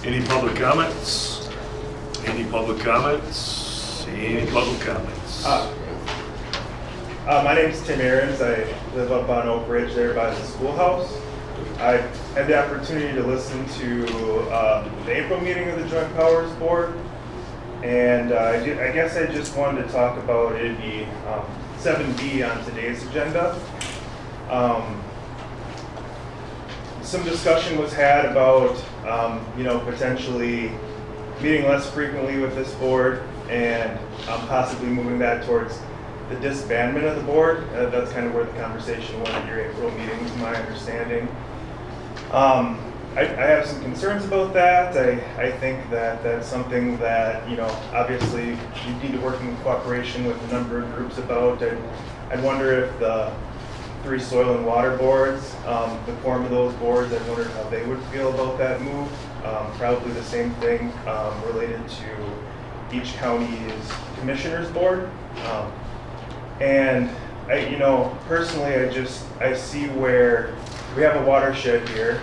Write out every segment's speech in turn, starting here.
Any public comments? Any public comments? Any public comments? My name is Tim Ahrens. I live up on Oak Ridge there by the schoolhouse. I had the opportunity to listen to the April meeting of the Joint Powers Board, and I guess I just wanted to talk about it'd be 7B on today's agenda. Some discussion was had about potentially meeting less frequently with this board and possibly moving that towards the disbandment of the board. That's kind of where the conversation went at your April meeting, is my understanding. I have some concerns about that. I think that that's something that, obviously you need to work in cooperation with a number of groups about. I'd wonder if the 3 soil and water boards, the quorum of those boards, I wondered how they would feel about that move. Probably the same thing related to each county's commissioners board. And personally, I see where we have a watershed here.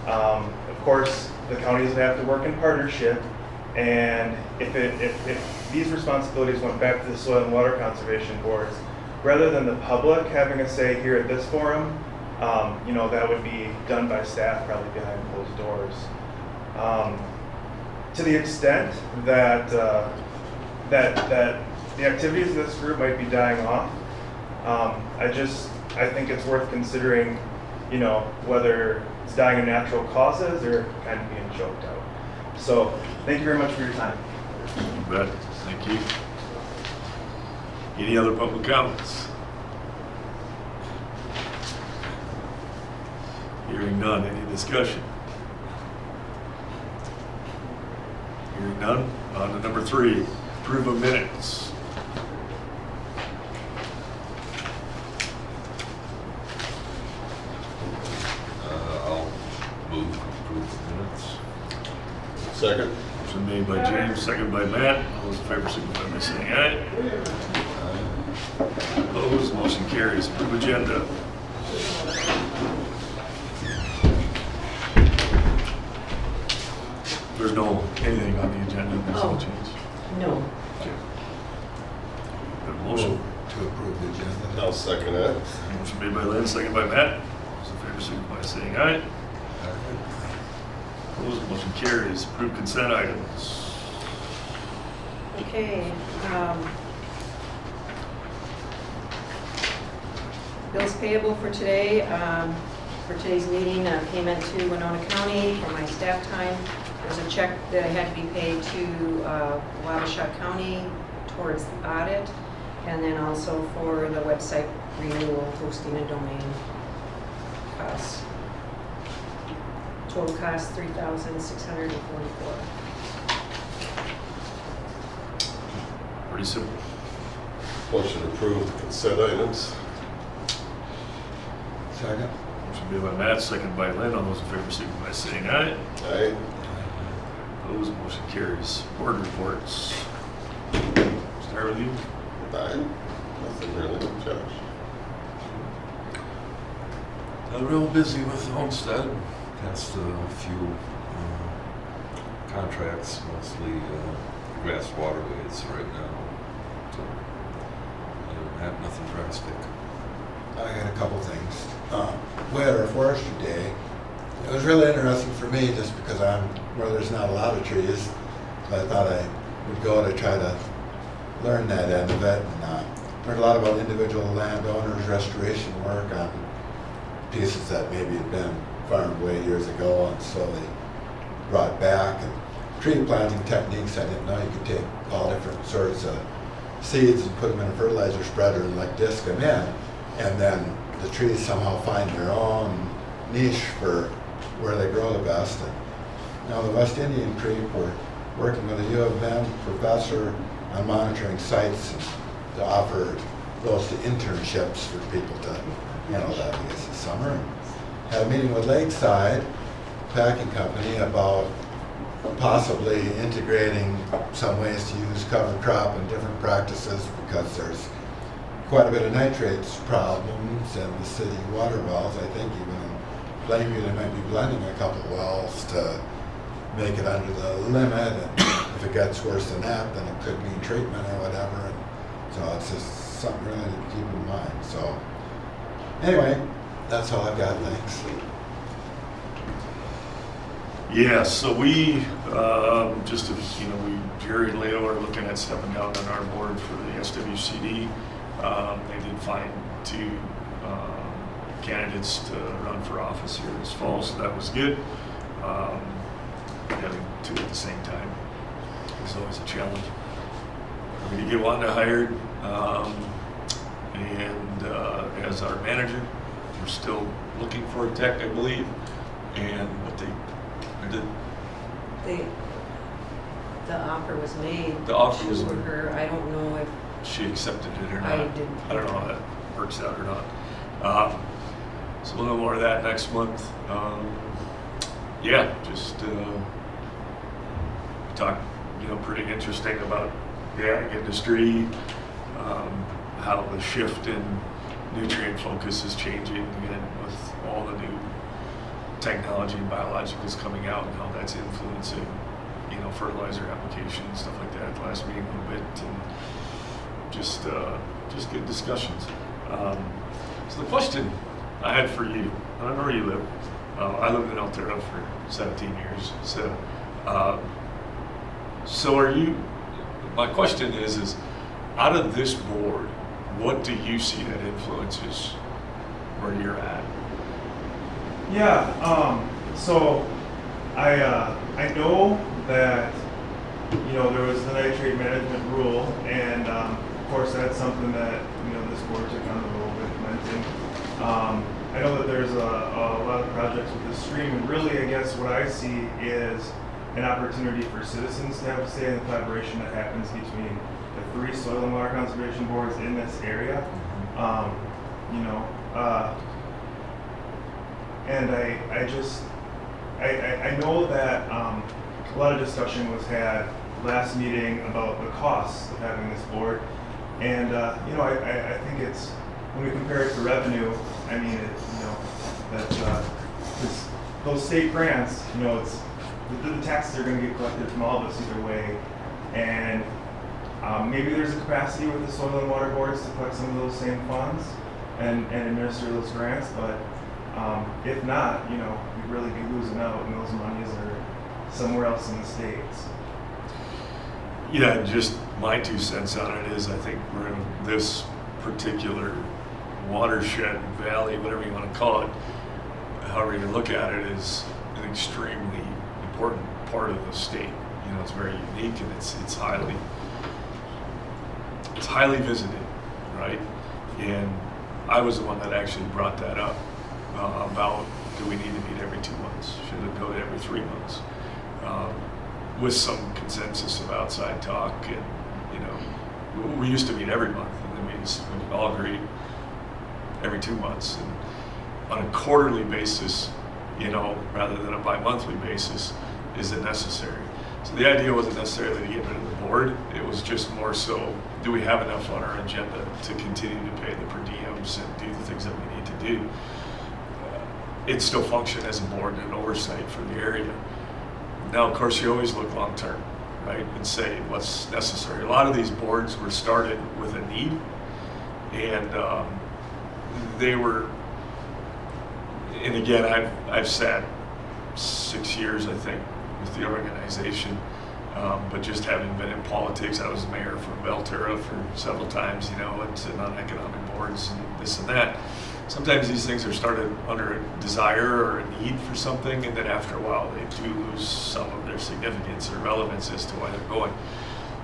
Of course, the counties would have to work in partnership, and if these responsibilities went back to the soil and water conservation boards, rather than the public having a say here at this forum, that would be done by staff probably behind closed doors. To the extent that the activities of this group might be dying off, I think it's worth considering, whether it's dying of natural causes or kind of being choked out. So, thank you very much for your time. You bet. Thank you. Any other public comments? Hearing none. Any discussion? Hearing none. On to number 3, approve of minutes. I'll move to approve the minutes. Second. Motion made by James, second by Matt. All those in favor signify by saying aye. Opposed, motion carries. Approve agenda. There's no anything on the agenda, there's no change. No. Okay. Got a motion. To approve the agenda. I'll second it. Motion made by Lynn, second by Matt. All those in favor signify by saying aye. Opposed, motion carries. Approve consent items. Okay. Bills payable for today. For today's meeting, payment to Winona County for my staff time. There's a check that had to be paid to Waukesha County towards the audit, and then also for the website renewal, hosting a domain costs. Total cost $3,644. Pretty simple. Motion to approve the consent items. Second. Motion made by Matt, second by Lynn. All those in favor signify by saying aye. Aye. Opposed, motion carries. Board reports. Start with you. Aye. Nothing really, Josh. Real busy with the homestead. Passed a few contracts, mostly grass waterways right now. So, I have nothing drastic. I had a couple things. We had our forestry day. It was really interesting for me just because I'm where there's not a lot of trees. So I thought I would go to try to learn that end of it, and learned a lot about individual landowners, restoration work on pieces that maybe had been farmed away years ago and slowly brought back, and tree planting techniques. I didn't know you could take all different sorts of seeds and put them in a fertilizer spreader and like disc them in, and then the trees somehow find their own niche for where they grow the best. And now the West Indian Creek, we're working with a U of M professor on monitoring sites to offer those to internships for people to handle that, I guess, this summer. Had a meeting with Lakeside Packing Company about possibly integrating some ways to use cover crop and different practices, because there's quite a bit of nitrates problems in the city water wells. I think even in Plainview they might be blending a couple wells to make it under the limit, and if it gets worse than that, then it could mean treatment or whatever. And so it's just something really to keep in mind. So anyway, that's all I've got. Thanks. Yeah, so we, just as, Jerry and Leo are looking at stepping down on our board for the SWCD. They did find two candidates to run for office here this fall, so that was good. Having two at the same time is always a challenge. We're going to get Wanda hired, and as our manager, we're still looking for a tech, I believe, but The offer was made The offer was to made. her. I don't know if she accepted it or not. I didn't. I don't know how that works out or not. So we'll know more of that next month. Just talk, pretty interesting about the ag industry, how the shift in nutrient focus is changing, and with all the new technology and biologicals coming out, and how that's influencing, fertilizer applications, stuff like that. At the last meeting a little bit, and just good discussions. So the question I had for you, I don't know where you live. I lived in Altera for 17 years. So are you? My question is out of this board, what do you see that influences where you're at? Yeah, so I know that, there was the nitrate management rule, and of course that's something that, this board took on the role of implementing. I know that there's a lot of projects with the stream, and really I guess what I see is an opportunity for citizens to have a say in the collaboration that happens between the 3 soil and water conservation boards in this area. And I know that a lot of discussion was had last meeting about the costs of having this board, and I think it's, when we compare it to revenue, I mean, those state grants, it's the taxes are going to get collected from all of us either way, and maybe there's a capacity with the soil and water boards to collect some of those same funds and administer those grants, but if not, we really be losing out, and those monies are somewhere else in the states. Yeah, just my 2 cents on it is I think we're in this particular watershed, valley, whatever you want to call it, however you look at it, is an extremely important part of the state. It's very unique, and it's highly visited, right? And I was the one that actually brought that up about, do we need to meet every 2 months? Should it go to every 3 months? With some consensus of outside talk, and we used to meet every month, and then we all agreed every 2 months, and on a quarterly basis, rather than a bi-monthly basis, is it necessary? So the idea wasn't necessarily to get rid of the board. It was just more so, do we have enough on our agenda to continue to pay the per diems and do the things that we need to do? It still function as a board and an oversight for the area. Now, of course, you always look long term, right, and say what's necessary. A lot of these boards were started with a need, and they were. And again, I've sat 6 years, I think, with the organization, but just having been in politics, I was mayor from Belterra for several times, and sitting on economic boards and this and that. Sometimes these things are started under a desire or a need for something, and then after a while they do lose some of their significance or relevance as to why they're going.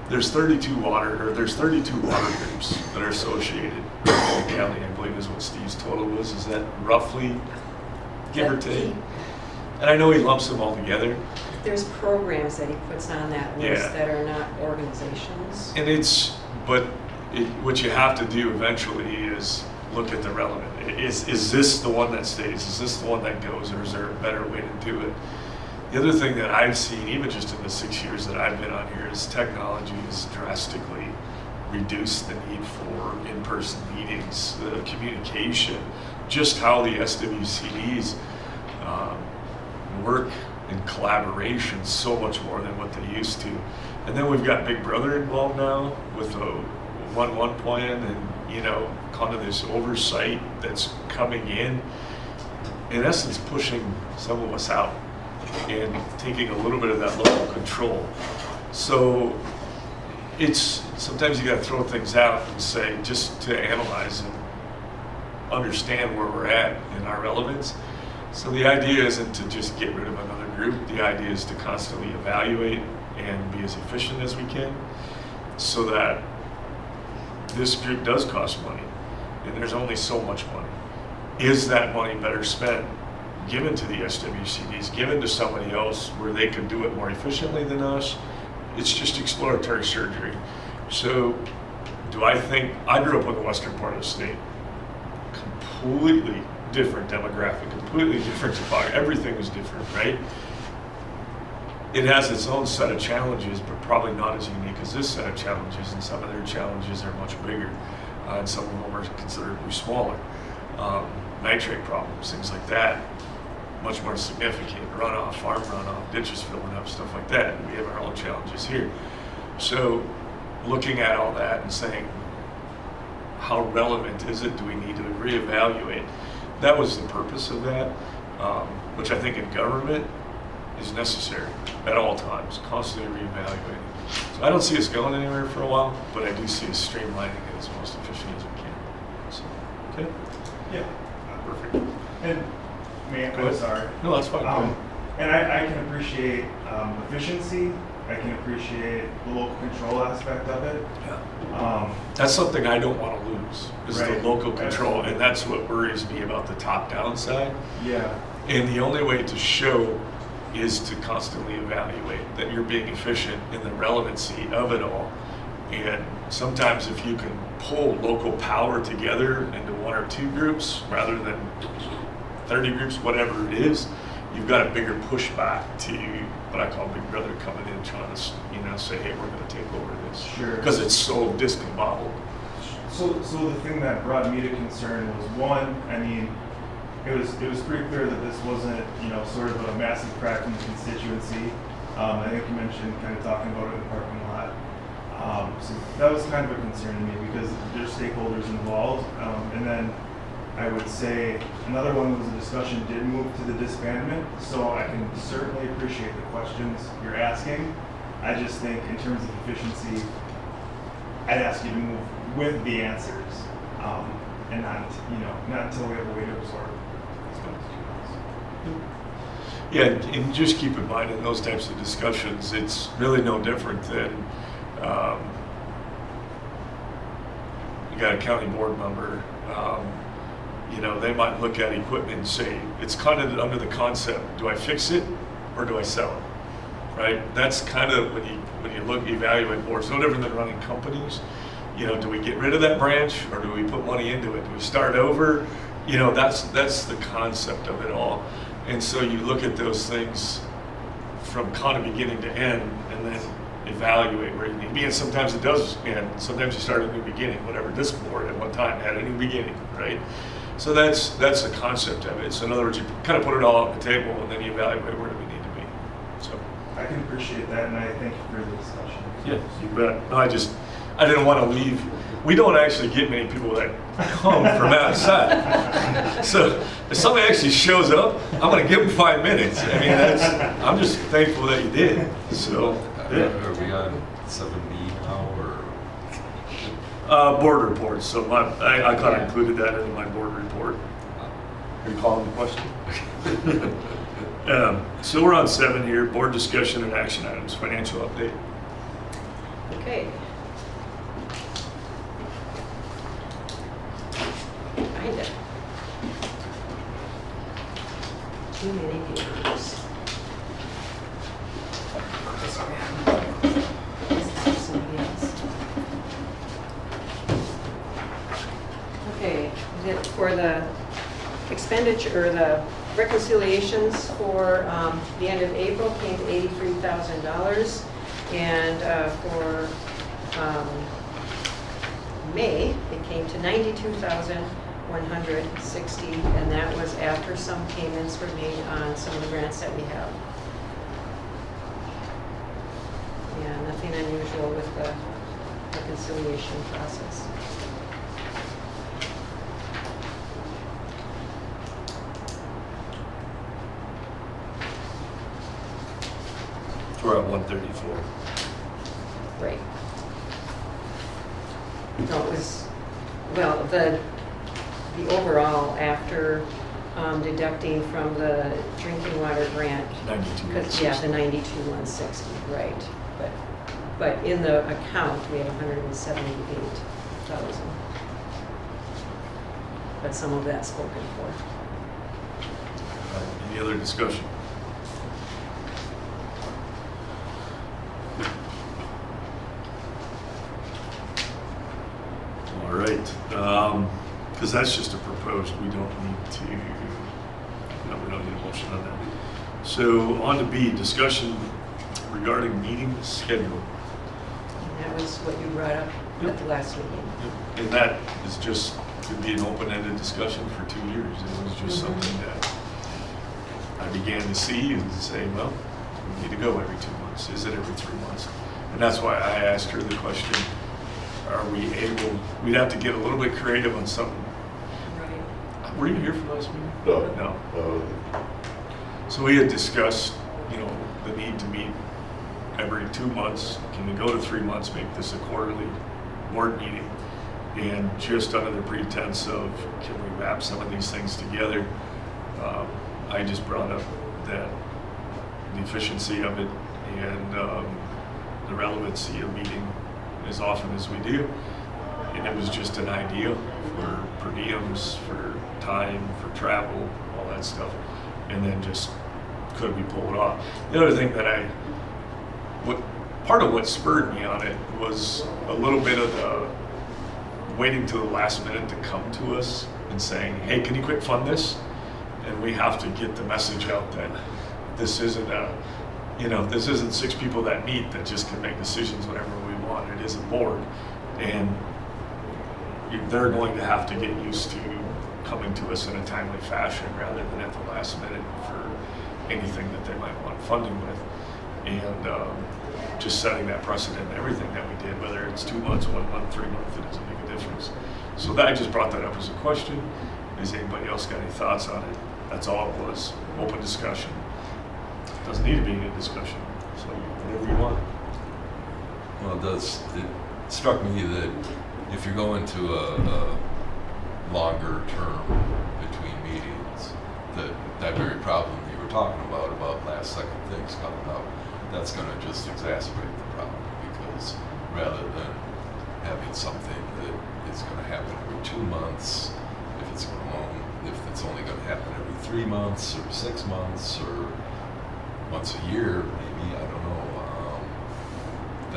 There's 32 water groups that are associated with the county, I believe is what Steve's total was. Is that roughly, give or take? And I know he lumps them all together. There's programs that he puts on that list Yeah. that are not organizations. And what you have to do eventually is look at the relevant. Is this the one that stays? Is this the one that goes, or is there a better way to do it? The other thing that I've seen, even just in the 6 years that I've been on here, is technology has drastically reduced the need for in-person meetings, the communication, just how the SWCDs work and collaboration so much more than what they used to. And then we've got Big Brother involved now with the 1-1 plan and, you know, kind of this oversight that's coming in essence, pushing some of us out and taking a little bit of that local control. So it's, sometimes you got to throw things out and say, just to analyze and understand where we're at in our relevance. So the idea isn't to just get rid of another group. The idea is to constantly evaluate and be as efficient as we can so that this group does cost money and there's only so much money. Is that money better spent given to the SWCDs, given to somebody else where they could do it more efficiently than us? It's just exploratory surgery. So do I think, I grew up in the western part of the state, completely different demographic, completely different topography, everything was different, right? It has its own set of challenges, but probably not as unique as this set of challenges, and some of their challenges are much bigger, and some of them are considerably smaller. Nitrate problems, things like that, much more significant. Runoff, farm runoff, ditches filling up, stuff like that. We have our own challenges here. So looking at all that and saying, how relevant is it? Do we need to reevaluate? That was the purpose of that, which I think in government is necessary at all times, constantly reevaluating. So I don't see us going anywhere for a while, but I do see us streamlining it as most efficient as we can. So, okay? Yeah. Perfect. And, man, Go I'm ahead. sorry. No, that's fine. Go ahead. And I can appreciate efficiency. I can appreciate the local control aspect of it. Yeah. That's something I don't want to lose, is Right. the local control, and that's what worries me about the top-down side. Yeah. And the only way to show is to constantly evaluate that you're being efficient in the relevancy of it all. And sometimes if you can pull local power together into one or two groups rather than 30 groups, whatever it is, you've got a bigger pushback to what I call Big Brother coming in trying to, you know, say, hey, we're going to take over this. Sure. Because it's so discombobulated. So the thing that brought me to concern was, one, I mean, it was pretty clear that this wasn't, you know, sort of a massive crack from the constituency. I think you mentioned kind of talking about it in the parking lot. So that was kind of a concern to me because there's stakeholders involved. And then I would say another one was the discussion did move to the disbandment. So I can certainly appreciate the questions you're asking. I just think in terms of efficiency, I'd ask you to move with the answers, and not, you know, not until we have a way to absorb. Yeah, and just keep in mind in those types of discussions, it's really no different than you got a county board member. You know, they might look at equipment and say, it's kind of under the concept, do I fix it or do I sell it? Right? That's kind of when you look, evaluate boards. No different than running companies. You know, do we get rid of that branch or do we put money into it? Do we start over? You know, that's the concept of it all. And so you look at those things from kind of beginning to end and then evaluate where you need to be. And sometimes it does end. Sometimes you start a new beginning, whatever. This board at one time had a new beginning, right? So that's the concept of it. So in other words, you kind of put it all on the table and then you evaluate where do we need to be. So I can appreciate that, and I thank you for the discussion. yeah, you bet. No, I didn't want to leave. We don't actually get many people that come from outside. So if somebody actually shows up, I'm going to give them 5 minutes. I mean, I'm just thankful that you did. So, yeah. Are we on 7B now, or? Board reports. So I kind of included that in my board report. Are you calling the question? So we're on 7 here, board discussion and action items, financial update. Okay. Find it. Too many papers. This one. This is somebody else. Okay, for the expenditure, or the reconciliations for the end of April came to $83,000. And for May, it came to $92,160, and that was after some payments were made on some of the grants that we have. unusual with the reconciliation process. We're at 134. Right. No, it was, well, the overall after deducting from the drinking water grant. 92. Because, yeah, the 92,160, right. But in the account, we have 178,000. But some of that's spoken for. Any other discussion? All right, because that's just a proposed, we don't need to, no, we don't need a motion on that. So on to B, discussion regarding meeting schedule. And that was what you brought up at the last meeting. And that is just, could be an open-ended discussion for 2 years. It was just Mhm. something that I began to see and say, well, we need to go every 2 months. Is it every 3 months? And that's why I asked her the question, are we able, we'd have to get a little bit creative on something. Right. Were you here for last meeting? No. No. So we had discussed, the need to meet every 2 months. Can we go to 3 months, make this a quarterly board meeting? And just under the pretense of, can we wrap some of these things together? I just brought up that the efficiency of it and the relevancy of meeting as often as we do. And it was just an idea for per diems, for time, for travel, all that stuff. And then just, could we pull it off? The other thing that part of what spurred me on it was a little bit of the waiting till the last minute to come to us and saying, hey, can you quick fund this? And we have to get the message out that this isn't this isn't 6 people that meet that just can make decisions whenever we want. It is a board. And they're going to have to get used to coming to us in a timely fashion rather than at the last minute for anything that they might want funding with. And just setting that precedent in everything that we did, whether it's 2 months, 1 month, 3 months, it doesn't make a difference. So that, I just brought that up as a question. Has anybody else got any thoughts on it? That's all it was, open discussion. Doesn't need to be a discussion, so whatever you want. Well, it struck me that if you're going to a longer term between meetings, that very problem you were talking about last second things coming up, that's going to just exacerbate the problem, because rather than having something that is going to happen every 2 months, if it's only going to happen every 3 months or 6 months or once a year, maybe, I don't know. I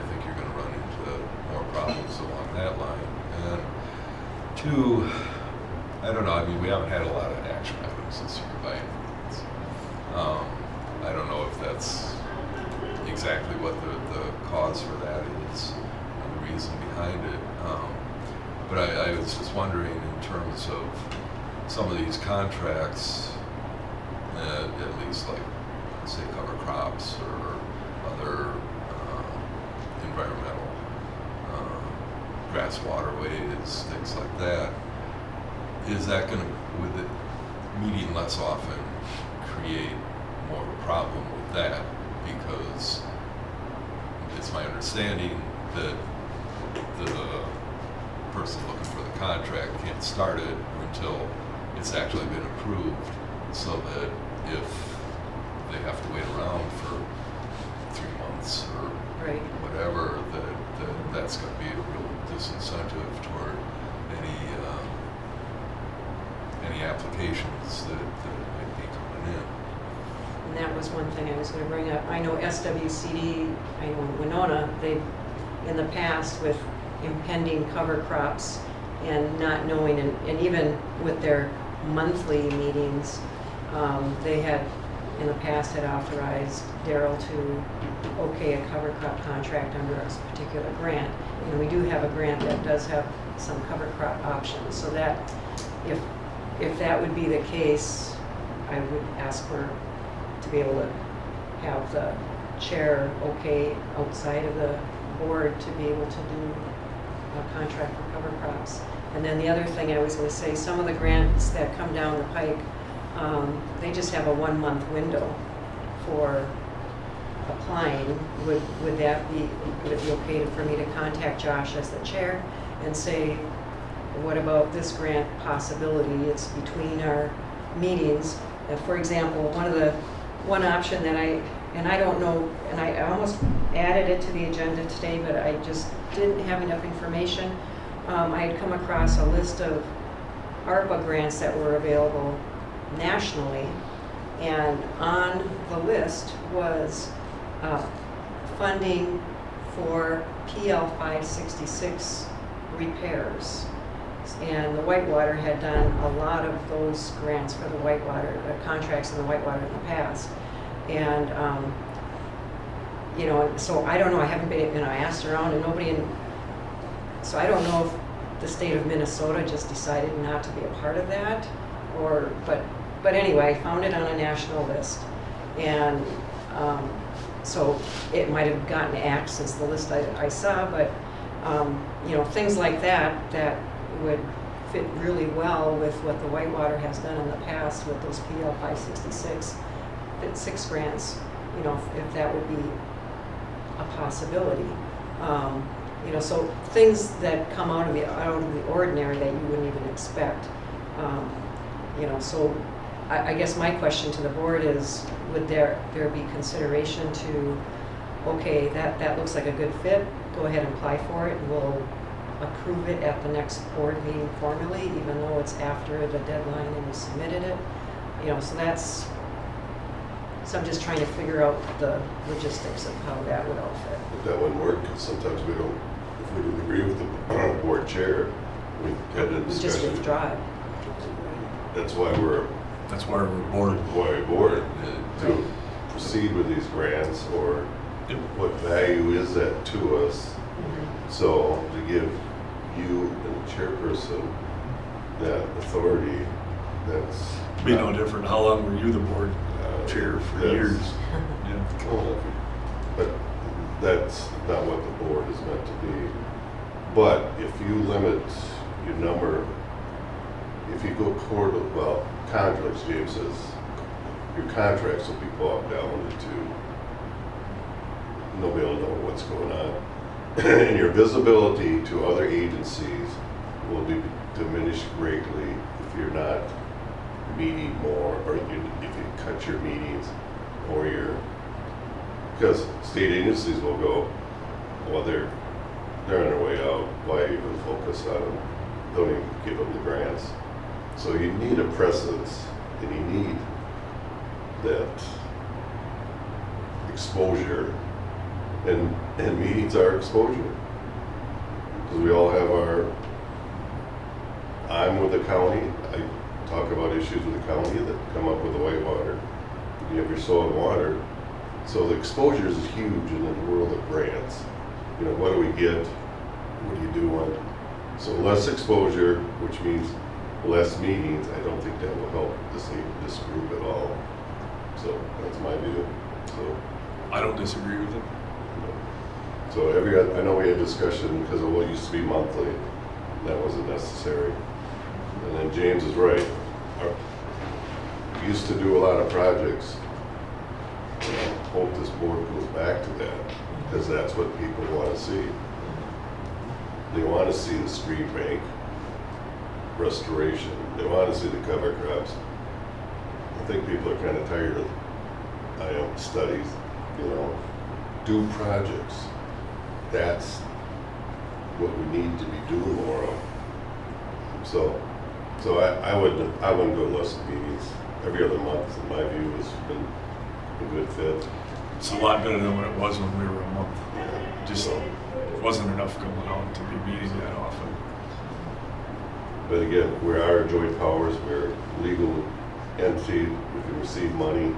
think you're going to run into more problems along that line. And 2, I don't know. I mean, we haven't had a lot of action items this year by any means. I don't know if that's exactly what the cause for that is, and the reason behind it. But I was just wondering, in terms of some of these contracts, at least like, say, cover crops or other environmental grass waterways, things like that, is that going to, with it meeting less often, create more of a problem with that? Because it's my understanding that the person looking for the contract can't start it until it's actually been approved, so that if they have to wait around for 3 months or Right. whatever, that's going to be a real disincentive toward any applications that might be coming in. And that was one thing I was going to bring up. I know SWCD, I know Winona, they, in the past with impending cover crops and not knowing, and even with their monthly meetings, they had, in the past, had authorized Daryl to okay a cover crop contract under a particular grant. And we do have a grant that does have some cover crop options, so that if that would be the case, I would ask for to be able to have the chair okay outside of the board to be able to do a contract for cover crops. And then the other thing I was going to say, some of the grants that come down the pike, they just have a 1-month window for applying. Would that be, would it be okay for me to contact Josh as the chair and say, what about this grant possibility? It's between our meetings. For example, one option that I don't know, and I almost added it to the agenda today, but I just didn't have enough information. I had come across a list of ARPA grants that were available nationally, and on the list was funding for PL 566 repairs. And the Whitewater had done a lot of those grants for the Whitewater, contracts in the Whitewater in the past. And, so I don't know, I haven't been, I asked around and nobody so I don't know if the state of Minnesota just decided not to be a part of that, but anyway, I found it on a national list. And so it might have gotten axed since the list I saw, but, things like that would fit really well with what the Whitewater has done in the past with those PL 566, 6 grants, if that would be a possibility. So things that come out of the ordinary that you wouldn't even expect. So I guess my question to the board is, would there be consideration to, okay, that looks like a good fit, go ahead and apply for it, and we'll approve it at the next board meeting formally, even though it's after the deadline and you submitted it. So I'm just trying to figure out the logistics of how that would all fit. But that wouldn't work, because sometimes if we didn't agree with the board chair, we had a We just discussion. withdraw it. That's why we're board. to proceed with these grants, or Yep. what value is that to us? Mhm. So to give you and the chairperson that authority, that's. Be no different. How long were you the board chair? For That's- years. Yeah. Well, but that's not what the board is meant to be. But if you limit your number, if you go contracts, James says, your contracts will be bogged down into, nobody will know what's going on. And your visibility to other agencies will be diminished greatly if you're not meeting more, or if you cut your meetings, or because state agencies will go, well, they're on their way out, why even focus on them? Don't even give them the grants. So you need a presence, and you need that exposure, and meetings are exposure. Because we all have I'm with the county, I talk about issues with the county that come up with the Whitewater. You have your soil and water. So the exposure is huge in the world of grants. What do we get? What do you do on? So less exposure, which means less meetings. I don't think that will help this group at all. So that's my view. So, I don't disagree with it. so I know we had discussion because of what used to be monthly. That wasn't necessary. And then James is right. We used to do a lot of projects. I hope this board goes back to that, because that's what people want to see. They want to see the street bank restoration. They want to see the cover crops. I think people are kind of tired of studies, do projects. That's what we need to be doing more of. So I wouldn't go less meetings. Every other month, in my view, has been a good fit. It's a lot better than what it was when we were a month. Yeah. Just wasn't enough going on to be meeting that often. But again, we are joint powers, we're a legal entity, we can receive money.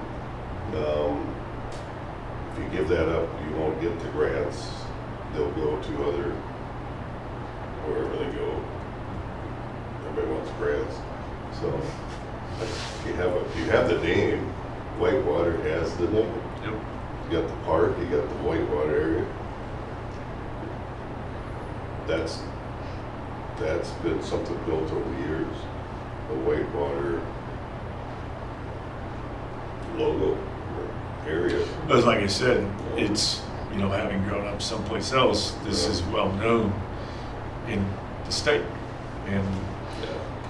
If you give that up, you won't get the grants. They'll go to wherever they go. Everybody wants grants. So if you have the name, Whitewater has the name. Yep. You got the park, you got the Whitewater area. That's been something built over the years. The Whitewater logo or area. But like I said, it's, you know, having grown up someplace else, this is well known in the state. And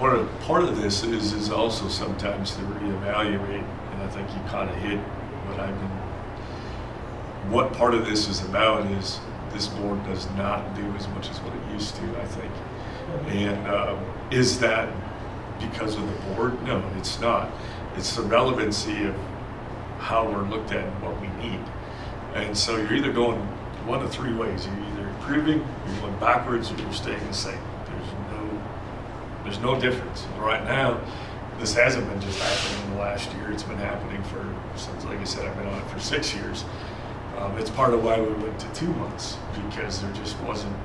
Yeah. part of this is also sometimes to reevaluate, and I think you kind of hit what part of this is about is this board does not do as much as what it used to, I think. And is that because of the board? No, it's not. It's the relevancy of how we're looked at and what we need. And so you're either going one of three ways. You're either improving, you're going backwards, or you're staying the same. There's no difference. And right now, this hasn't been just happening in the last year. It's been happening since, like I said, I've been on it for 6 years. It's part of why we went to 2 months, because there just wasn't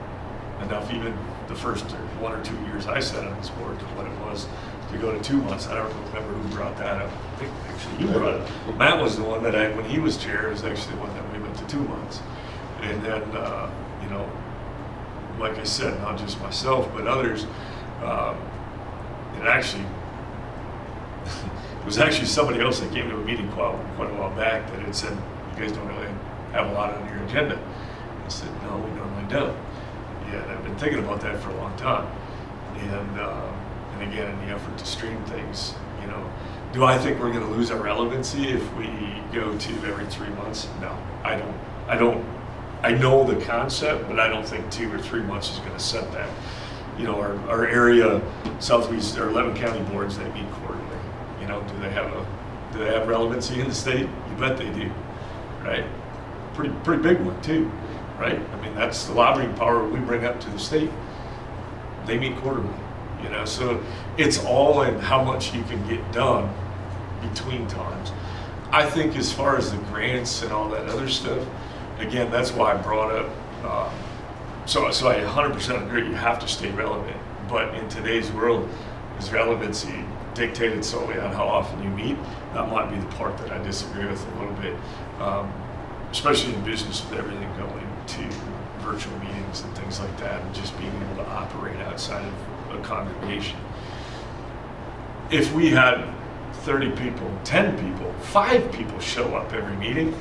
enough, even the first 1 or 2 years I sat on this board, to what it was to go to 2 months. I don't remember who brought that up. I think actually you brought it. Matt was the one that, when he was chair, was actually the one that we went to 2 months. And then, you know, like I said, not just myself, but others, it was actually somebody else that came to a meeting quite a while back that had said, you guys don't really have a lot on your agenda. I said, no, we normally don't. Yeah, and I've been thinking about that for a long time. And again, in the effort to stream things, you know, do I think we're going to lose our relevancy if we go to every 3 months? No, I don't. I know the concept, but I don't think 2 or 3 months is going to set that. You know, our area, Southeast, or 11 county boards, they meet quarterly. You know, do they have relevancy in the state? You bet they do, right? Pretty big one too, right? I mean, that's the lobbying power we bring up to the state. They meet quarterly, you know, so it's all in how much you can get done between times. I think as far as the grants and all that other stuff, again, that's why I brought up. So I 100% agree. You have to stay relevant, but in today's world, is relevancy dictated solely on how often you meet? That might be the part that I disagree with a little bit, especially in business with everything going to virtual meetings and things like that, and just being able to operate outside of a congregation. If we had 30 people, 10 people, 5 people show up every meeting,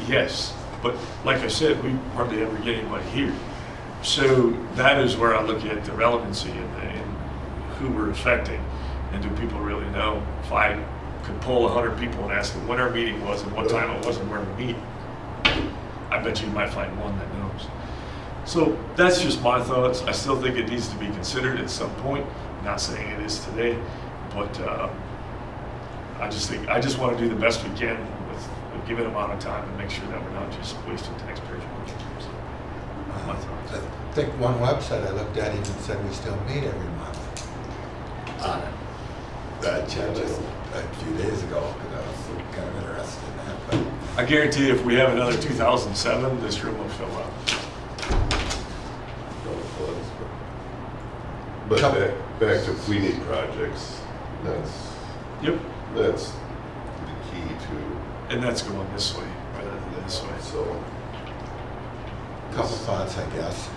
yes. But like I said, we hardly ever get anybody here. So that is where I look at the relevancy and who we're affecting. And do people really know? If I could pull 100 people and ask them when our meeting was and what time it was and where we meet, I bet you might find one that knows. So that's just my thoughts. I still think it needs to be considered at some point. I'm not saying it is today, but I just want to do the best we can with a given amount of time and make sure that we're not just wasting taxpayers' money. So, my thoughts. I think one website I looked at even said we still meet every month on it. That changed just a few days ago because I was kind of interested in that. But I guarantee if we have another 2007, this room will fill up. But back to if we need projects, that's the key to. And that's going this way rather than this way. So, couple thoughts, I guess.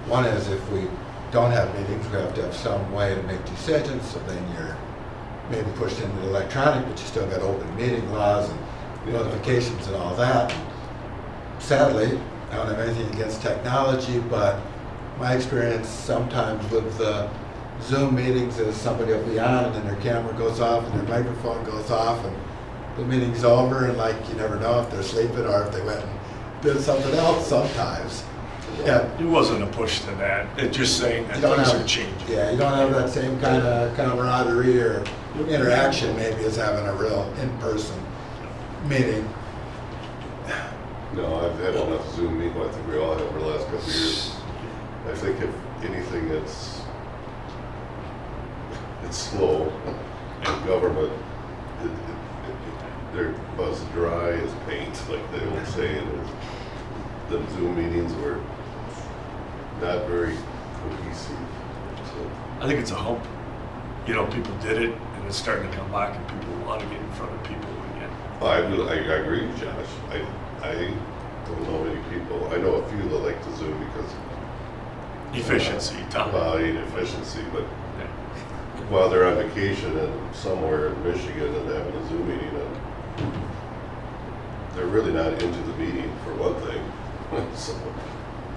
One is if we don't have meetings, we have to have some way to make decisions, so then you're maybe pushed into the electronic, but you still got open meeting laws and notifications and all that. Sadly, I don't have anything against technology, but my experience sometimes with the Zoom meetings is somebody will be on and then their camera goes off and their microphone goes off and the meeting's over, and like you never know if they're sleeping or if they went and did something else sometimes. Yeah. It wasn't a push to that. It's just saying that things are changing. Yeah, you don't have that same kind of camaraderie or interaction maybe as having a real in-person meeting. no, I've had enough Zoom meetings. I think we all have over the last couple of years. I think if anything, it's slow, and government, they're about as dry as paint, like they would say. And the Zoom meetings were not very cohesive. So, I think it's a hope. You know, people did it, and it's starting to come back, and people want to get in front of people again. I agree with Josh. I don't know many people. I know a few that like to Zoom because Efficiency, Tom. and efficiency, but Yeah. while they're on vacation and somewhere in Michigan and having a Zoom meeting, and they're really not into the meeting for one thing. So,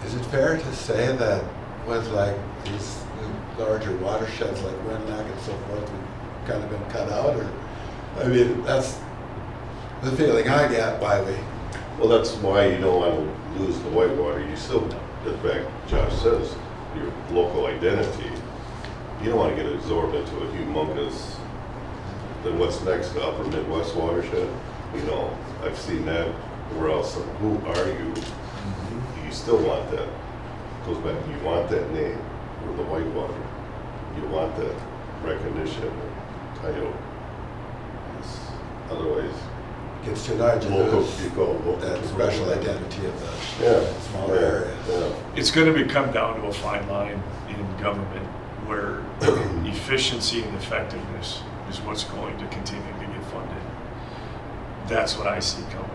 Is it fair to say that with like these larger watersheds like Winlock and so forth, we've kind of been cut out? Or, I mean, that's the feeling I get why we, well, that's why you don't want to lose the Whitewater. You still, in fact, Josh says, your local identity. You don't want to get absorbed into a humongous, then what's next, the upper Midwest watershed? You know, I've seen that. Where else? Who are you? You still want that. Goes back, you want that name, or the Whitewater. You want that recognition or title. It's, otherwise, gets too large and local, lose you go local. that special identity of the Yeah. smaller area. Yeah. It's going to come down to a fine line in government where efficiency and effectiveness is what's going to continue to get funded. That's what I see coming.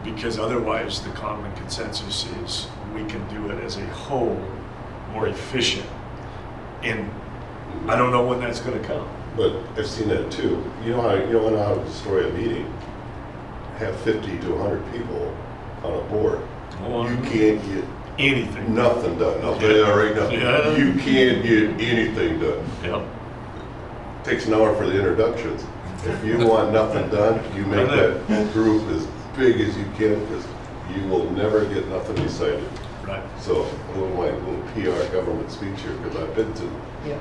Because otherwise, the common consensus is we can do it as a whole more efficient. And I don't know when that's going to come. But I've seen that too. You know how to destroy a meeting? Have 50 to 100 people on a board. You can't get Anything. nothing done. I'll tell you that right now. Yeah. You can't get anything done. Yep. Takes an hour for the introductions. If you want nothing done, you make that group as big as you can because you will never get nothing decided. Right. So a little PR government speech here because I've been to. Yeah.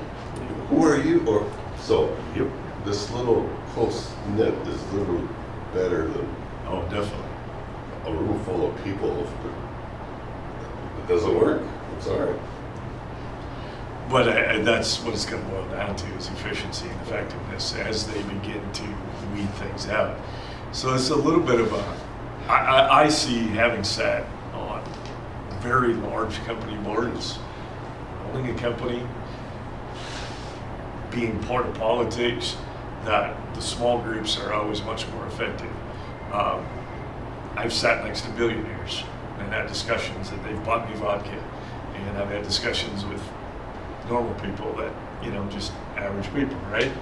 Who are you? Or so Yep. this little close knit is a little better than Oh, definitely. a room full of people. It doesn't work. I'm sorry. But that's what it's going to boil down to is efficiency and effectiveness as they begin to weed things out. So it's a little bit of I see, having sat on very large company boards, owning a company, being part of politics, that the small groups are always much more effective. I've sat next to billionaires and had discussions that they've bought me vodka, and I've had discussions with normal people that, just average people, right?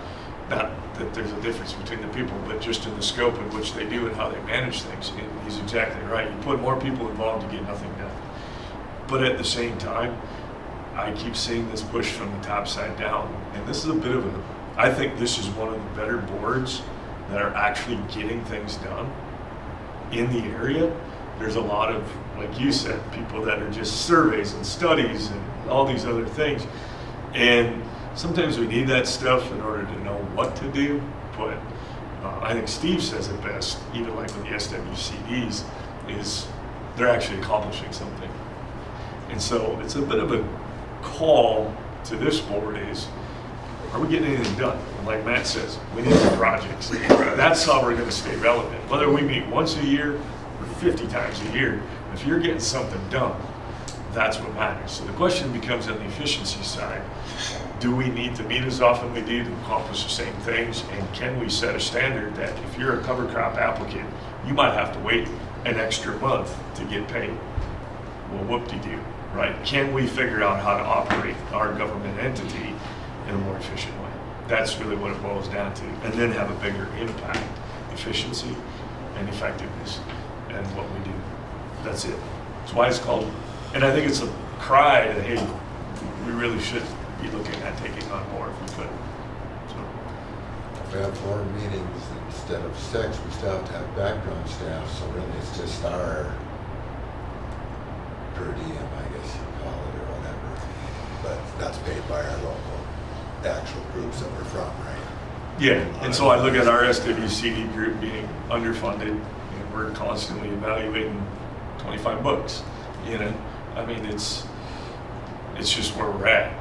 Not that there's a difference between the people, but just in the scope in which they do and how they manage things. And he's exactly right. You put more people involved, you get nothing done. But at the same time, I keep seeing this push from the top side down. And this is a bit of I think this is one of the better boards that are actually getting things done in the area. There's a lot of, like you said, people that are just surveys and studies and all these other things. And sometimes we need that stuff in order to know what to do. But I think Steve says it best, even like with the SWCDs, is they're actually accomplishing something. And so it's a bit of a call to this board is, are we getting anything done? And like Matt says, we need some projects. That's how we're going to stay relevant. Whether we meet once a year or 50 times a year, if you're getting something done, that's what matters. So the question becomes on the efficiency side, do we need to meet as often as we do to accomplish the same things? And can we set a standard that if you're a cover crop applicant, you might have to wait an extra month to get paid? Well, whoop-de-doo, right? Can we figure out how to operate our government entity in a more efficient way? That's really what it boils down to. And then have a bigger impact, efficiency and effectiveness and what we do. That's it. That's why it's called, and I think it's a cry that, hey, we really should be looking at taking on more if we could. So, if we have 4 meetings instead of 6, we still have to have background staff, so really it's just our per diem, I guess you call it, or whatever. But that's paid by our local actual groups that we're from, right? yeah, and so I look at our SWCD group being underfunded, and we're constantly evaluating 25 books. I mean, it's just where we're at,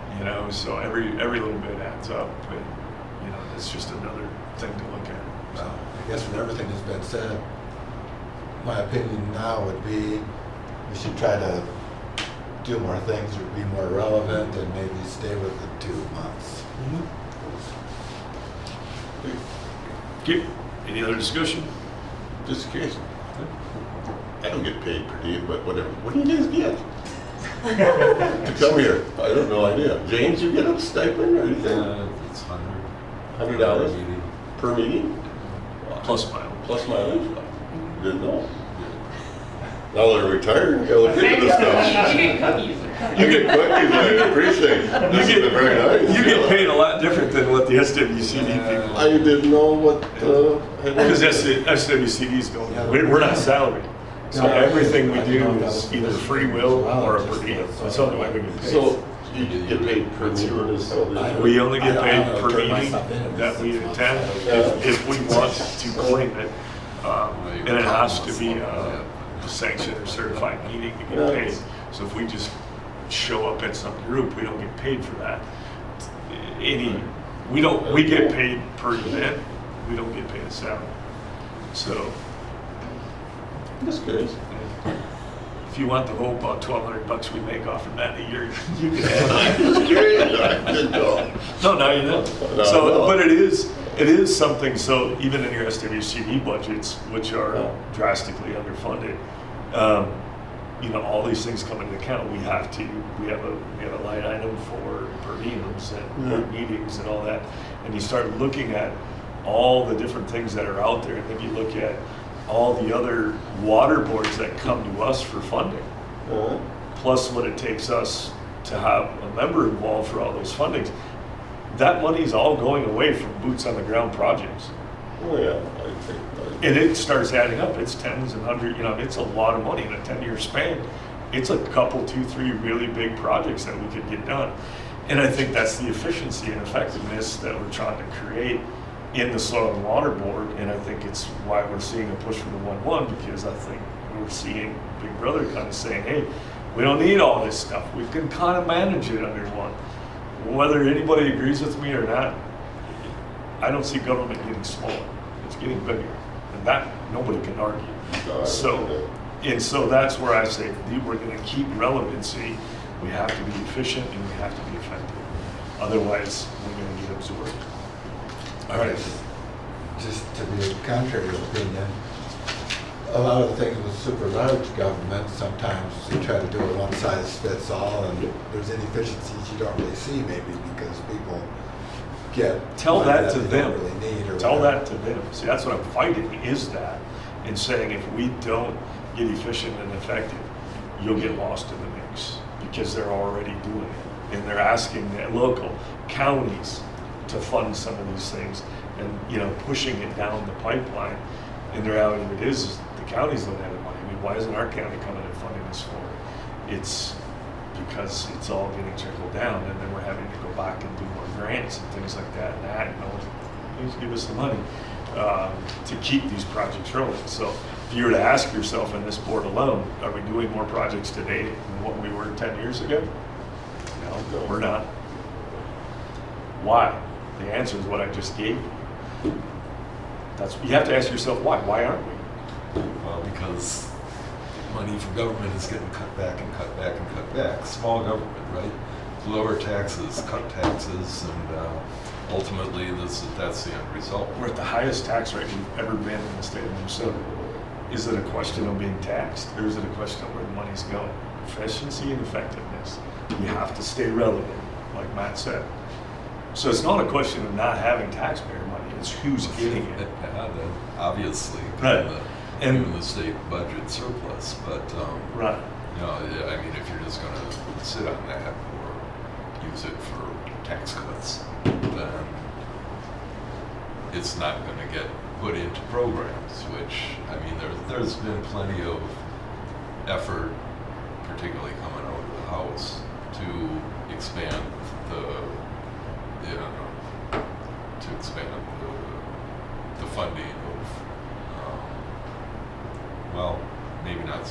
so every little bit adds up, and, it's just another thing to look at. So. Well, I guess from everything that's been said, my opinion now would be we should try to do more things or be more relevant and maybe stay with the 2 months. Okay. Any other discussion? Just curious. I don't get paid per diem, but whatever. What do you guys get? To come here? I have no idea. James, you get a stipend or anything? It's $100 meeting. per meeting? Plus mileage. Plus mileage? Didn't know. Now that I'm retired, I gotta look into this stuff. You get cookies. You get cookies, I appreciate it. This has been very nice. You get paid a lot different than what the SWCD people. I didn't know what, Because SWCD's don't. We're not salaried. So everything we do is either free will or a per diem. That's the only way we get paid. So you get paid per meeting is so there's- We only get I paid don't per turn my meeting stuff in. that we attend Yeah. if we want to claim it. And it has to be a sanctioned or certified meeting to get paid. So if we just show up at some group, we don't get paid for that. We get paid per event, we don't get paid a salary. So Just curious. if you want the whole about $1,200 we make off of that a year, you can have it. Just curious. I didn't know. No, now you know. Now I So, know. but it is something, so even in your SWCD budgets, which are drastically underfunded, all these things come into account. We have a line item for per diems and board meetings and all that. And you start looking at all the different things that are out there, and then you look at all the other water boards that come to us for funding, Uh-huh. plus what it takes us to have a member involved for all those fundings. That money's all going away from boots on the ground projects. Oh, yeah. I think. And it starts adding up. It's tens and hundreds, it's a lot of money in a 10-year span. It's a couple, 2, 3 really big projects that we could get done. And I think that's the efficiency and effectiveness that we're trying to create in the Soil and Water Board. And I think it's why we're seeing a push for the 1-1, because I think we're seeing Big Brother kind of saying, hey, we don't need all this stuff. We can kind of manage it under one. Whether anybody agrees with me or not, I don't see government getting smaller. It's getting bigger. And that, nobody can argue. So that's where I say we're going to keep relevancy. We have to be efficient and we have to be effective. Otherwise, we're going to get absorbed. All right. Just to be a contrary opinion, a lot of the things with super large government, sometimes you try to do a one size fits all, and there's inefficiencies you don't really see maybe because people get Tell money that to they don't them. really need or Tell whatever. that to them. See, that's what I'm fighting, is that. And saying if we don't get efficient and effective, you'll get lost in the mix because they're already doing it. And they're asking the local counties to fund some of these things and, pushing it down the pipeline. And the reality of it is the counties don't have the money. I mean, why isn't our county coming and funding this for it? It's because it's all getting trickled down, and then we're having to go back and do more grants and things like that. And please give us the money to keep these projects rolling. So if you were to ask yourself in this board alone, are we doing more projects today than what we were 10 years ago? No, we're not. Why? The answer is what I just gave you. You have to ask yourself why. Why aren't we? Well, because money for government is getting cut back and cut back and cut back. Small government, right? Lower taxes, cut taxes, and ultimately that's the end result. We're at the highest tax rate we've ever been in the state of Minnesota. Is it a question of being taxed, or is it a question of where the money's going? Efficiency and effectiveness. You have to stay relevant, like Matt said. So it's not a question of not having taxpayer money, it's who's getting it. Yeah, obviously, Right. given the state budget surplus, but Right. I mean, if you're just going to sit on that or use it for tax cuts, then it's not going to get put into programs. Which, I mean, there's been plenty of effort, particularly coming out of the House, to expand the funding of, maybe not,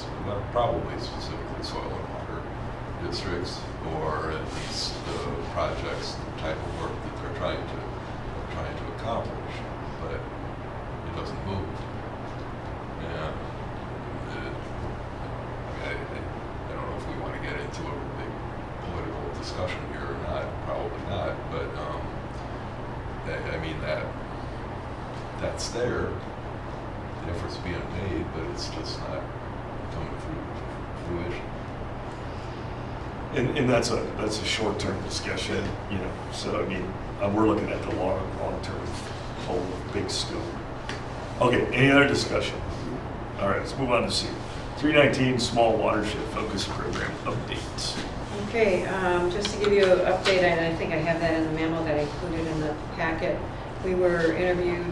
probably specifically soil and water districts, or at least the projects, the type of work that they're trying to accomplish, but it doesn't move. And I don't know if we want to get into a big political discussion here or not, probably not, but I mean that's there. The effort's being it's just not coming to fruition. And that's a short-term discussion, you know, so I mean, we're looking at the long-term whole big scope. Okay, any other discussion? All right, let's move on to C. 319 Small Watershed Focus Program updates. Okay, just to give you an update, and I think I have that in the memo that I included in the packet. We were interviewed,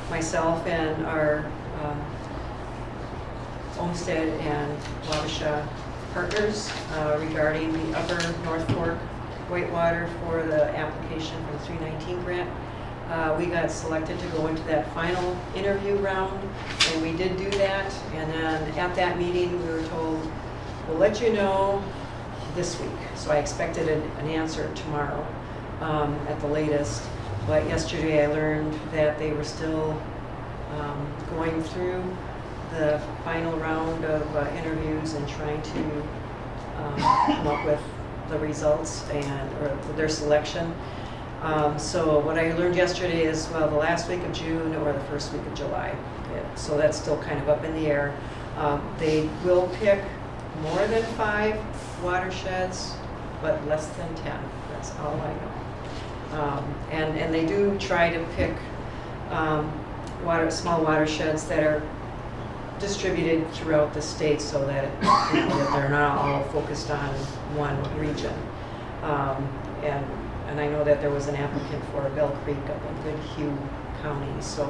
myself and our Olmsted and Wabasha partners regarding the upper North Fork Whitewater for the application for the 319 grant. We got selected to go into that final interview round, and we did do that. And then at that meeting, we were told, we'll let you know this week. So I expected an answer tomorrow at the latest. But yesterday I learned that they were still going through the final round of interviews and trying to come up with the results or their selection. So what I learned yesterday is, well, the last week of June or the first week of July. So that's still kind of up in the air. They will pick more than 5 watersheds, but less than 10. That's all I know. And they do try to pick small watersheds that are distributed throughout the state so that, that they're not all focused on one region. And I know that there was an applicant for Bell Creek up in Goodhue County, so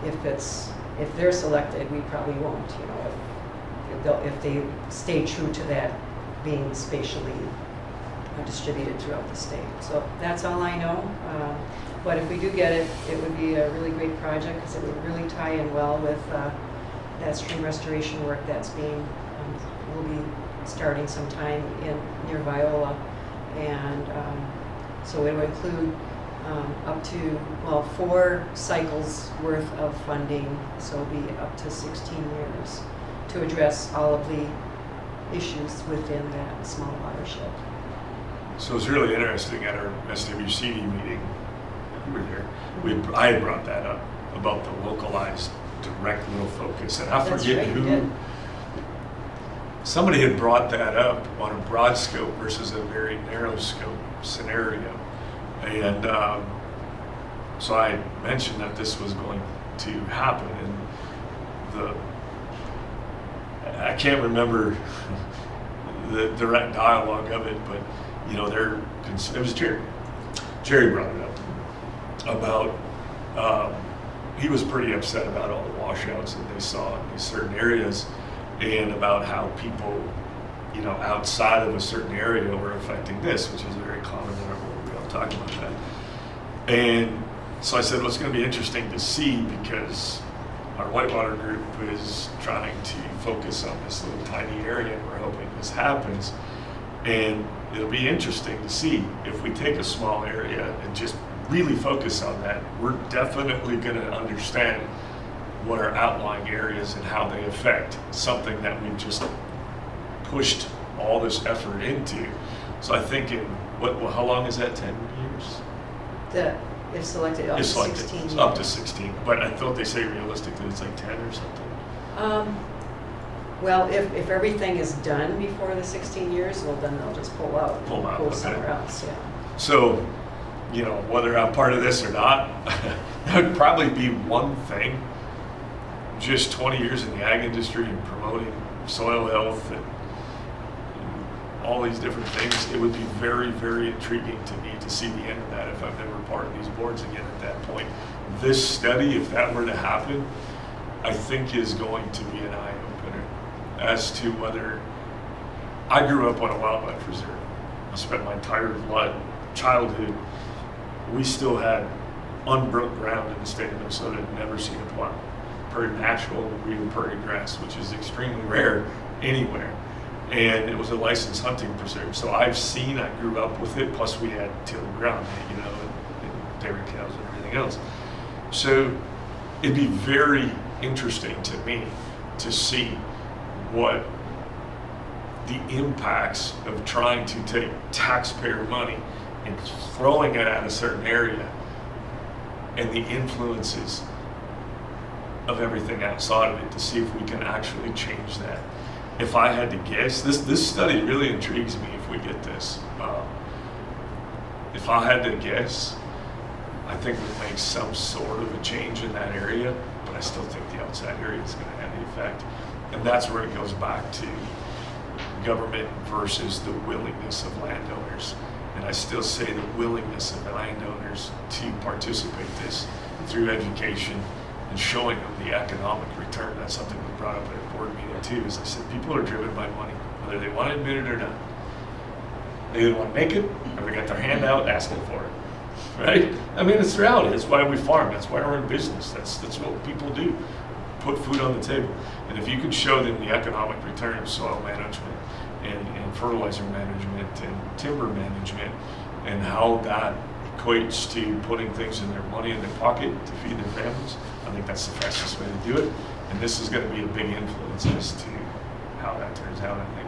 if they're selected, we probably won't, you know, if they stay true to that being spatially distributed throughout the state. So that's all I know. But if we do get it, it would be a really great project because it would really tie in well with that stream restoration work that's will be starting sometime near Viola. And so it would include up to, 4 cycles worth of funding, so it'll be up to 16 years to address all of the issues within that small watershed. So it's really interesting at our SWCD meeting, you were there, I had brought that up about the localized direct little focus, and I That's forget right, you who. did. Somebody had brought that up on a broad scope versus a very narrow scope scenario. And so I mentioned that this was going to happen, and I can't remember the direct dialogue of it, but you know, it was Jerry. Jerry brought it up about he was pretty upset about all the washouts that they saw in these certain areas, and about how people, you know, outside of a certain area were affecting this, which is very common in our world. We all talk about that. And so I said, well, it's going to be interesting to see, because our Whitewater group is trying to focus on this little tiny area, and we're hoping this happens. And it'll be interesting to see if we take a small area and just really focus on that. We're definitely going to understand what are outlying areas and how they affect something that we've just pushed all this effort into. So I think how long is that, 10 years? If selected, up to 16 years. Up to 16, but I thought they say realistically it's like 10 or something. Well, if everything is done before the 16 years, well, then they'll just pull out and go okay. somewhere else, yeah. So, you know, whether I'm part of this or not, that would probably be one thing. Just 20 years in the ag industry and promoting soil health and all these different things, it would be very, very intriguing to me to see the end of that if I'm never part of these boards again at that point. This study, if that were to happen, I think is going to be an eye-opener as to whether. I grew up on a wildlife reserve. I spent my entire childhood. We still had unbroke ground in the state of Minnesota, never seen a plow. Prairie natural, breeding prairie grass, which is extremely rare anywhere. And it was a licensed hunting preserve. So I grew up with it, plus we had tilled ground, you know, and dairy cows and everything else. So it'd be very interesting to me to see what the impacts of trying to take taxpayer money and throwing it at a certain area and the influences of everything outside of it to see if we can actually change that. If I had to guess, this study really intrigues me if we get this. If I had to guess, I think we'll make some sort of a change in that area, but I still think the outside area is going to have the effect. And that's where it goes back to government versus the willingness of landowners. And I still say the willingness of the landowners to participate this through education and showing them the economic return. That's something we brought up at a board meeting too, is I said people are driven by money, whether they want to admit it or not. They either want to make it or they got their hand out asking for it, right? I mean, it's reality. That's why we farm. That's why we're in business. That's what people do, put food on the table. And if you can show them the economic return of soil management and fertilizer management and timber management and how that equates to putting things in their money in their pocket to feed their families, I think that's the fastest way to do it. And this is going to be a big influence as to how that turns out, I think.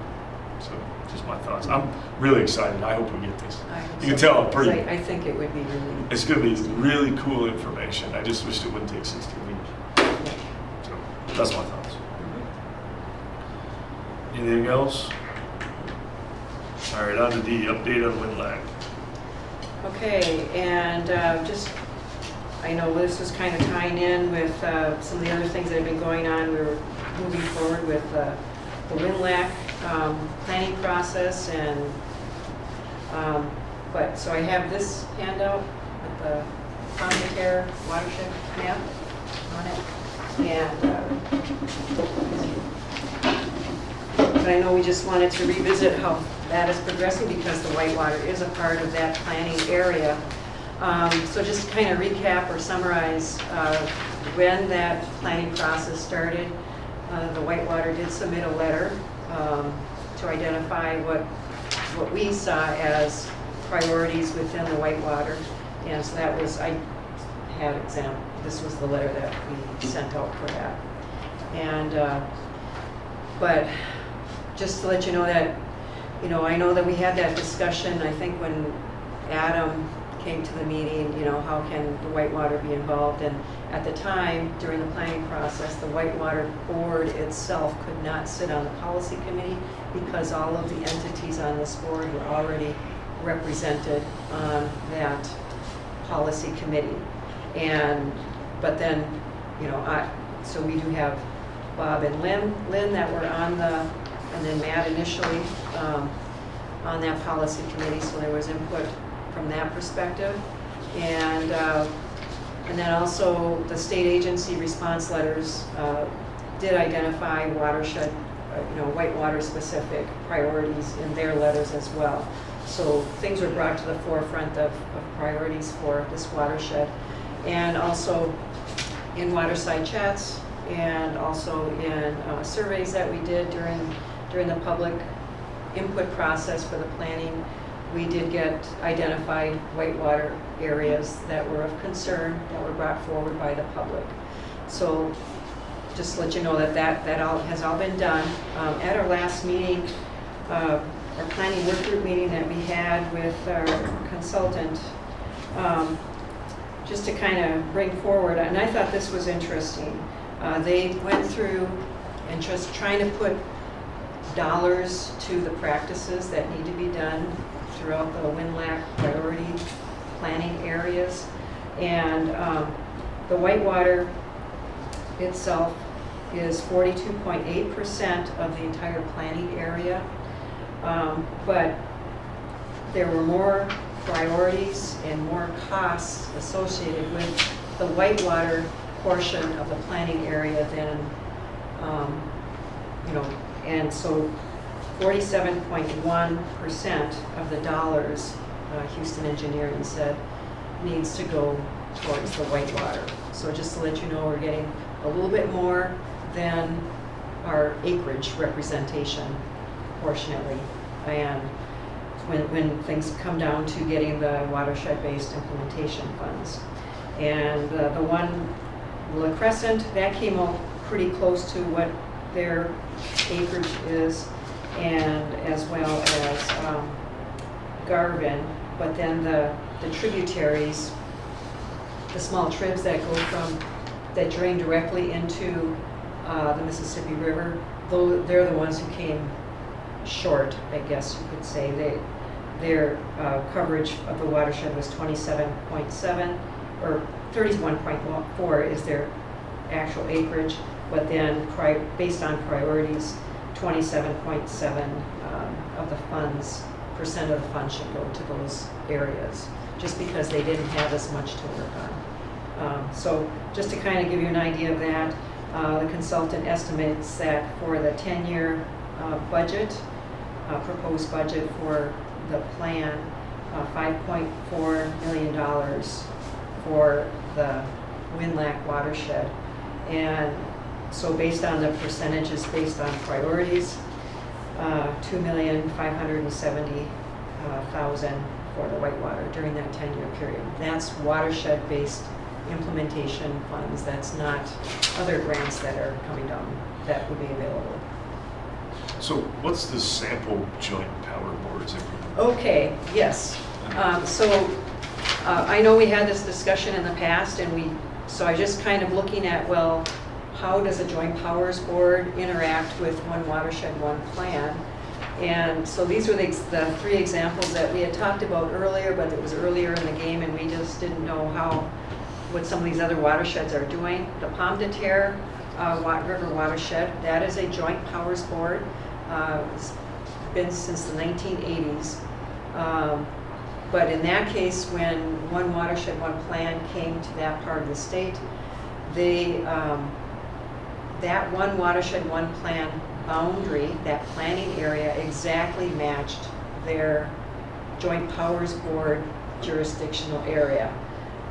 So just my thoughts. I'm really excited. I hope we get this. You can tell I'm pretty. I think it would be really. It's going to be really cool information. I just wish it wouldn't take 16 weeks. So that's my thoughts. Anything else? All right, on to the update on Windlag. Okay, and I know this was kind of tying in with some of the other things that have been going on. We were moving forward with the WinLAC planning process, and but so I have this handout with the Common watershed map on it, and but I know we just wanted to revisit how that is progressing because the Whitewater is a part of that planning area. So just to kind of recap or summarize when that planning process started, the Whitewater did submit a letter to identify what we saw as priorities within the Whitewater. And so that was, I had example, this was the letter that we sent out for that. And, but just to let you know that, you know, I know that we had that discussion, I think when Adam came to the meeting, you know, how can the Whitewater be involved? And at the time, during the planning process, the Whitewater board itself could not sit on the policy committee because all of the entities on this board were already represented on that policy committee. And, but then, you know, so we do have Bob and Lynn that were on the, and then Matt initially on that policy committee, so there was input from that perspective. And then also the state agency response letters did identify watershed, you know, Whitewater specific priorities in their letters as well. So things were brought to the forefront of priorities for this watershed. And also in waterside chats and also in surveys that we did during the public input process for the planning, we did get identified Whitewater areas that were of concern that were brought forward by the public. So just to let you know that all has all been done. At our last meeting, our planning work group meeting that we had with our consultant, just to kind of bring forward, and I thought this was interesting. They went through and just trying to put dollars to the practices that need to be done throughout the WinLAC priority planning areas. And the Whitewater itself is 42.8% of the entire planning area. But there were more priorities and more costs associated with the Whitewater portion of the planning area than, you know, and so 47.1% of the dollars, Houston Engineering said, needs to go towards the Whitewater. So just to let you know, we're getting a little bit more than our acreage representation proportionately. And when things come down to getting the watershed-based implementation funds. And the one, La Crescent, that came out pretty close to what their acreage is, and as well as Garvin. But then the tributaries, the small tribs that go from that drain directly into the Mississippi River, though they're the ones who came short, I guess you could say. Their coverage of the watershed was 27.7, or 31.4 is their actual acreage, but then based on priorities, 27.7 of the funds, percent of the funds should go to those areas, just because they didn't have as much to work on. So just to kind of give you an idea of that, the consultant estimates that for the 10-year budget, proposed budget for the plan, $5.4 million for the Winlac watershed. And so based on the percentages, based on priorities, $2,570,000 for the Whitewater during that 10-year period. That's watershed-based implementation funds. That's not other grants that are coming down that would be available. So what's the sample joint power boards implement? Okay, yes. I know we had this discussion in the past, and so I just kind of looking at, well, how does a joint powers board interact with one watershed, one plan? And so these were the 3 examples that we had talked about earlier, but it was earlier in the game, and we just didn't know what some of these other watersheds are doing. The Pomme de Terre River watershed, that is a joint powers board. It's been since the 1980s. But in that case, when one watershed, one plan came to that part of the state, that one watershed, one plan boundary, that planning area exactly matched their joint powers board jurisdictional area.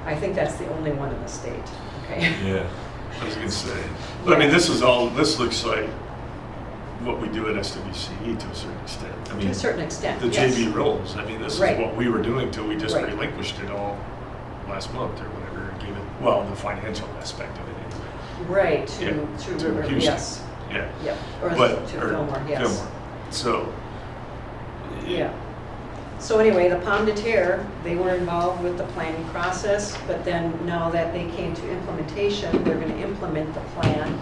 I think that's the only one in the state, okay? Yeah, I was gonna say. But I mean, this looks like what we do at SWCE to a certain extent. I mean, To a certain extent, the yes. JV roles, I mean, this is Right. what we were doing till we just Right. relinquished it all last month or whatever, and gave it, well, the financial aspect of it anyway. Right, Yeah, to to River, Houston. yes. Yeah. Yep, or to Or Fillmore, yes. Fillmore. So. Yeah. So anyway, the Pomme de Terre, they were involved with the planning process, but then now that they came to implementation, they're going to implement the plan.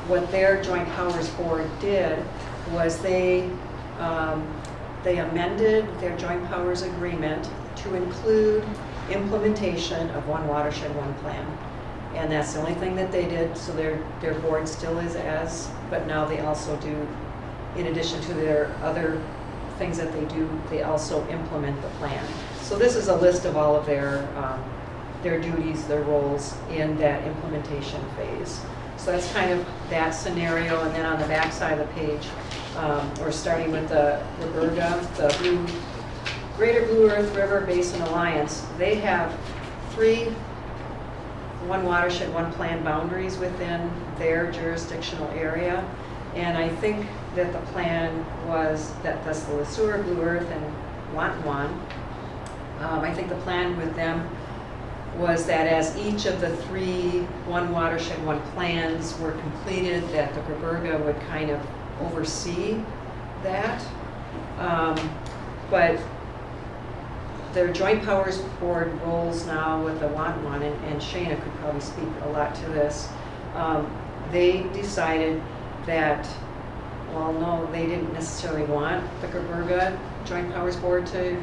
What their joint powers board did was they amended their joint powers agreement to include implementation of one watershed, one plan. And that's the only thing that they did, so their board still is but now they also do, in addition to their other things that they do, they also implement the plan. So this is a list of all of their duties, their roles in that implementation phase. So that's kind of that scenario, and then on the back side of the page, we're starting with the Roberta, the Greater Blue Earth River Basin Alliance. They have 3 one watershed, one plan boundaries within their jurisdictional area. And I think that the plan was that that's the Le Sueur, Blue Earth, and Wantawan. I think the plan with them was that as each of the 3 one watershed, one plans were completed, that the Graberga would kind of oversee that. But their joint powers board roles now with the Wantawan, and Shayna could probably speak a lot to this, they decided that, well, no, they didn't necessarily want the Graberga Joint Powers Board to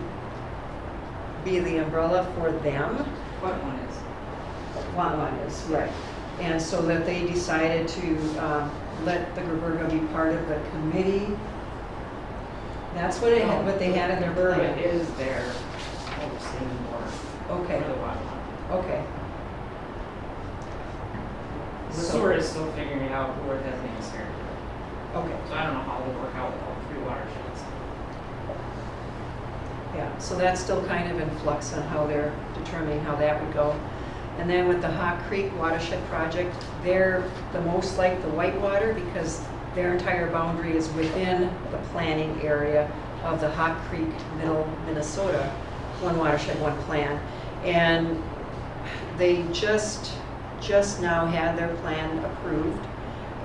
be the umbrella for them. What one is? Wantawan is, right. And so that they decided to let the Graberga be part of the committee. That's what what they had in their It verbiage. is their overseeing board Okay, for the Waterline. okay. The sewer is still figuring out who it has names here. Okay. So I don't know how they work out with all 3 watersheds. Yeah, so that's still kind of in flux on how they're determining how that would go. And then with the Hawk Creek Watershed Project, they're the most like the Whitewater because their entire boundary is within the planning area of the Hawk Creek, Middle Minnesota, one watershed, one plan. And they just now had their plan approved,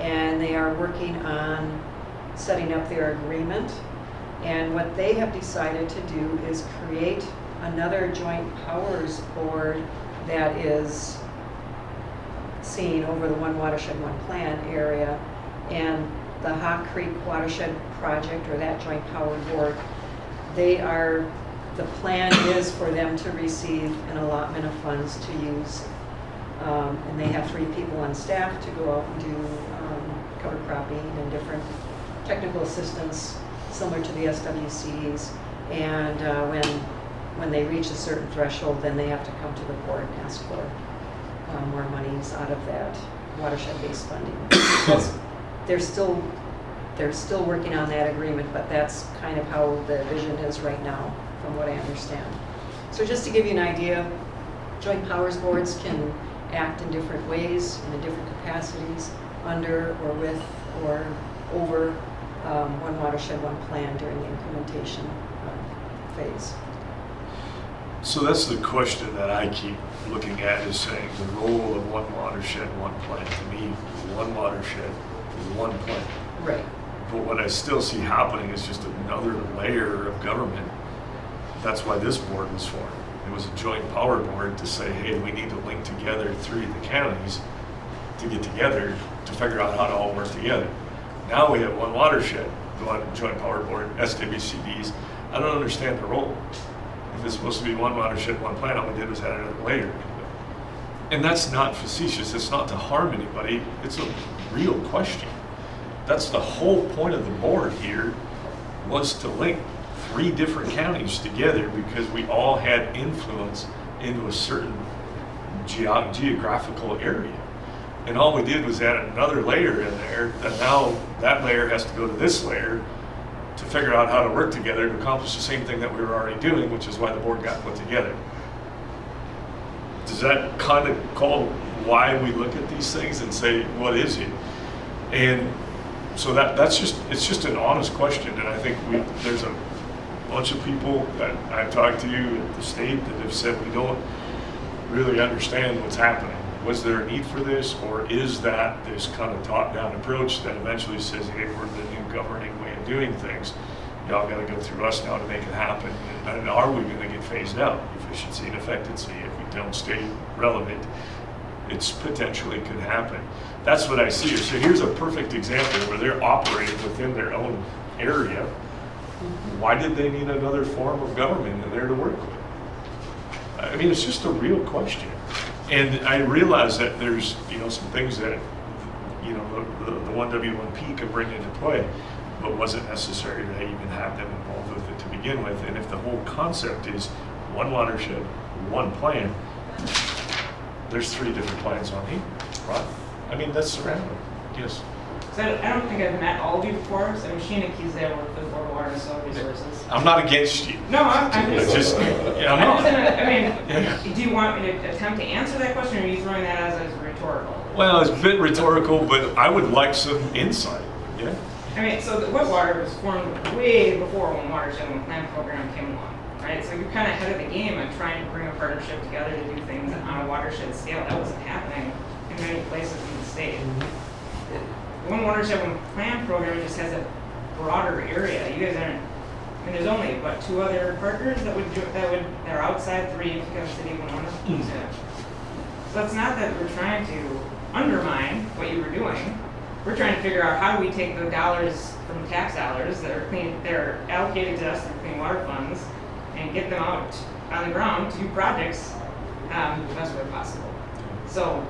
and they are working on setting up their agreement. And what they have decided to do is create another joint powers board that is seen over the One Watershed, One Plan area. And the Hawk Creek Watershed Project, or that joint powered board, the plan is for them to receive an allotment of funds to use. And they have 3 people on staff to go out and do cover cropping and different technical assistance similar to the SWCs. And when they reach a certain threshold, then they have to come to the board and ask for more monies out of that watershed-based funding. They're still working on that agreement, but that's kind of how the vision is right now, from what I understand. So just to give you an idea, joint powers boards can act in different ways, in different capacities, under or with or over One Watershed, One Plan during the implementation phase. So that's the question that I keep looking at, is saying the role of One Watershed, One Plan. To me, one watershed, one plan. Right. But what I still see happening is just another layer of government. That's why this board was formed. It was a joint power board to say, hey, we need to link together 3 of the counties to get together to figure out how to all work together. Now we have one watershed, one joint power board, SWCDs. I don't understand the role. If it's supposed to be one watershed, one plan, all we did was add another layer to it. And that's not facetious. It's not to harm anybody. It's a real question. That's the whole point of the board here, was to link 3 different counties together because we all had influence into a certain geographical area. And all we did was add another layer in there, and now that layer has to go to this layer to figure out how to work together to accomplish the same thing that we were already doing, which is why the board got put together. Does that kind of call why we look at these things and say, what is it? And so it's just an honest question, and I think there's a bunch of people that I've talked to at the state that have said we don't really understand what's happening. Was there a need for this, or is that this kind of top-down approach that eventually says, hey, we're the new governing way of doing things, y'all got to go through us now to make it happen, and are we going to get phased out? Efficiency and effectiveness, if we don't stay relevant, it's potentially could happen. That's what I see. So here's a perfect example where they're operating within their own area. Why did they need another form of government in there to work with? I mean, it's just a real question. And I realize that there's, some things that, the 1W1P can bring into play, but was it necessary to even have them involved with it to begin with? And if the whole concept is one watershed, one plan, there's 3 different plans on here, right? I mean, that's surrounding. Yes. So I don't think I've met all of you before, so Sheena Keys there with the Board of Water and Soil Resources. I'm not against you. No, I'm just, I'm not. do you want me to attempt to answer that question, or are you throwing that as rhetorical? Well, it's a bit rhetorical, but I would like some insight. Yeah. I mean, so the Whitewater was formed way before One Watershed, One Plan program came along, right? So you're kind of ahead of the game on trying to bring a partnership together to do things on a watershed scale. That wasn't happening in many places in the state. One Watershed, One Plan program just has a broader area. You guys aren't. I mean, there's only 2 other partners that are outside 3 if you count City of Winona. So it's not that we're trying to undermine what you were doing. We're trying to figure out how do we take the dollars from tax dollars that are allocated to us through clean water funds, and get them out on the ground to do projects the best way possible. So,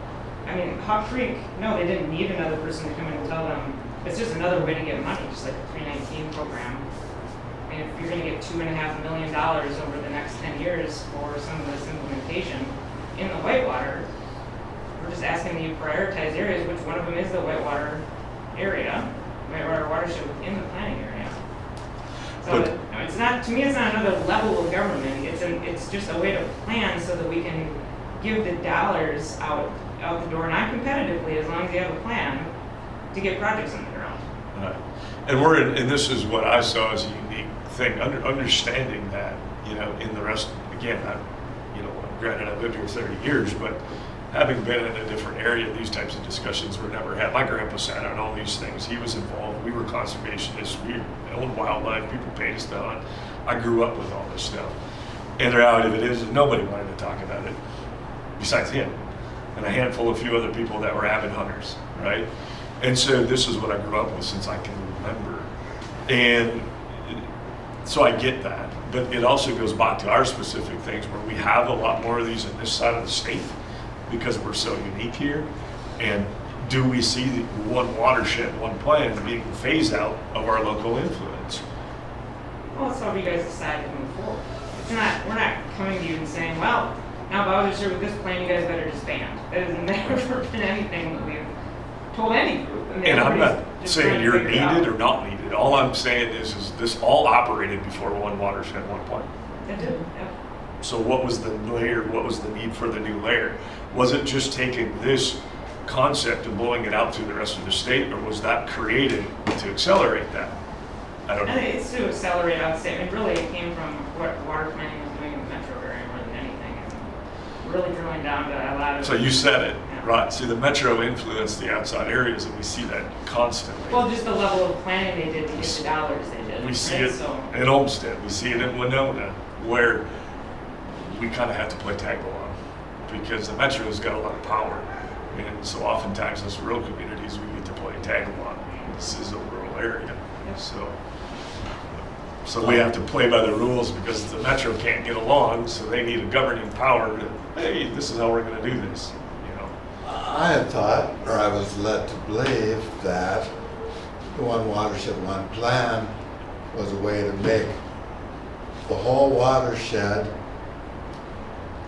I mean, Hawk Creek, no, they didn't need another person to come in and tell them. It's just another way to get money, just like the 319 program. I mean, if you're going to get $2.5 million over the next 10 years for some of this implementation in the Whitewater, we're just asking that you prioritize areas, which one of them is the Whitewater area, Whitewater watershed within the planning area. So it's not, to me, it's not another level of government. It's just a way to plan so that we can give the dollars out the door non-competitively, as long as you have a plan to get projects on the ground. Right. And this is what I saw as a unique thing, understanding that, in the rest, again, granted I've lived here 30 years, but having been in a different area, these types of discussions were never had. My grandpa sat on all these things. He was involved. We were conservationists. We owned wildlife. People paid us down. I grew up with all this stuff. And the reality of it is that nobody wanted to talk about it besides him. and a handful of few other people that were avid hunters, right? And so this is what I grew up with since I can remember. And so I get that, but it also goes back to our specific things where we have a lot more of these in this side of the state because we're so unique here. And do we see the one watershed, one plan being a phase out of our local influence? Well, that's how you guys decide to move forward. We're not coming to you and saying, well, now Bowser, with this plan, you guys better disband. That has never been anything that we've told any group. I mean, And I'm not everybody's just trying saying to you're figure it out. needed or not needed. All I'm saying is this all operated before one watershed, one plan. It did, yeah. So what was the layer, what was the need for the new layer? Was it just taking this concept and blowing it out through the rest of the state, or was that created to accelerate that? I don't know. And it's to accelerate out state. I mean, really, it came from what water planning was doing in the metro area more than anything. And really drilling down to a lot of. So you said it, Yeah. right? See, the metro influenced the outside areas, and we see that constantly. Well, just the level of planning they did to get the dollars they did. We see right? it So, in Olmsted, we see it in Winona, where we kind of have to play tag along because the metro's got a lot of power. And so oftentimes as rural communities, we get to play tag along. This is a rural area. Yep. So we have to play by the rules because the metro can't get along, so they need a governing power to, hey, this is how we're going to do this, you know. I had thought, or I was led to believe, that the one watershed, one plan was a way to make the whole watershed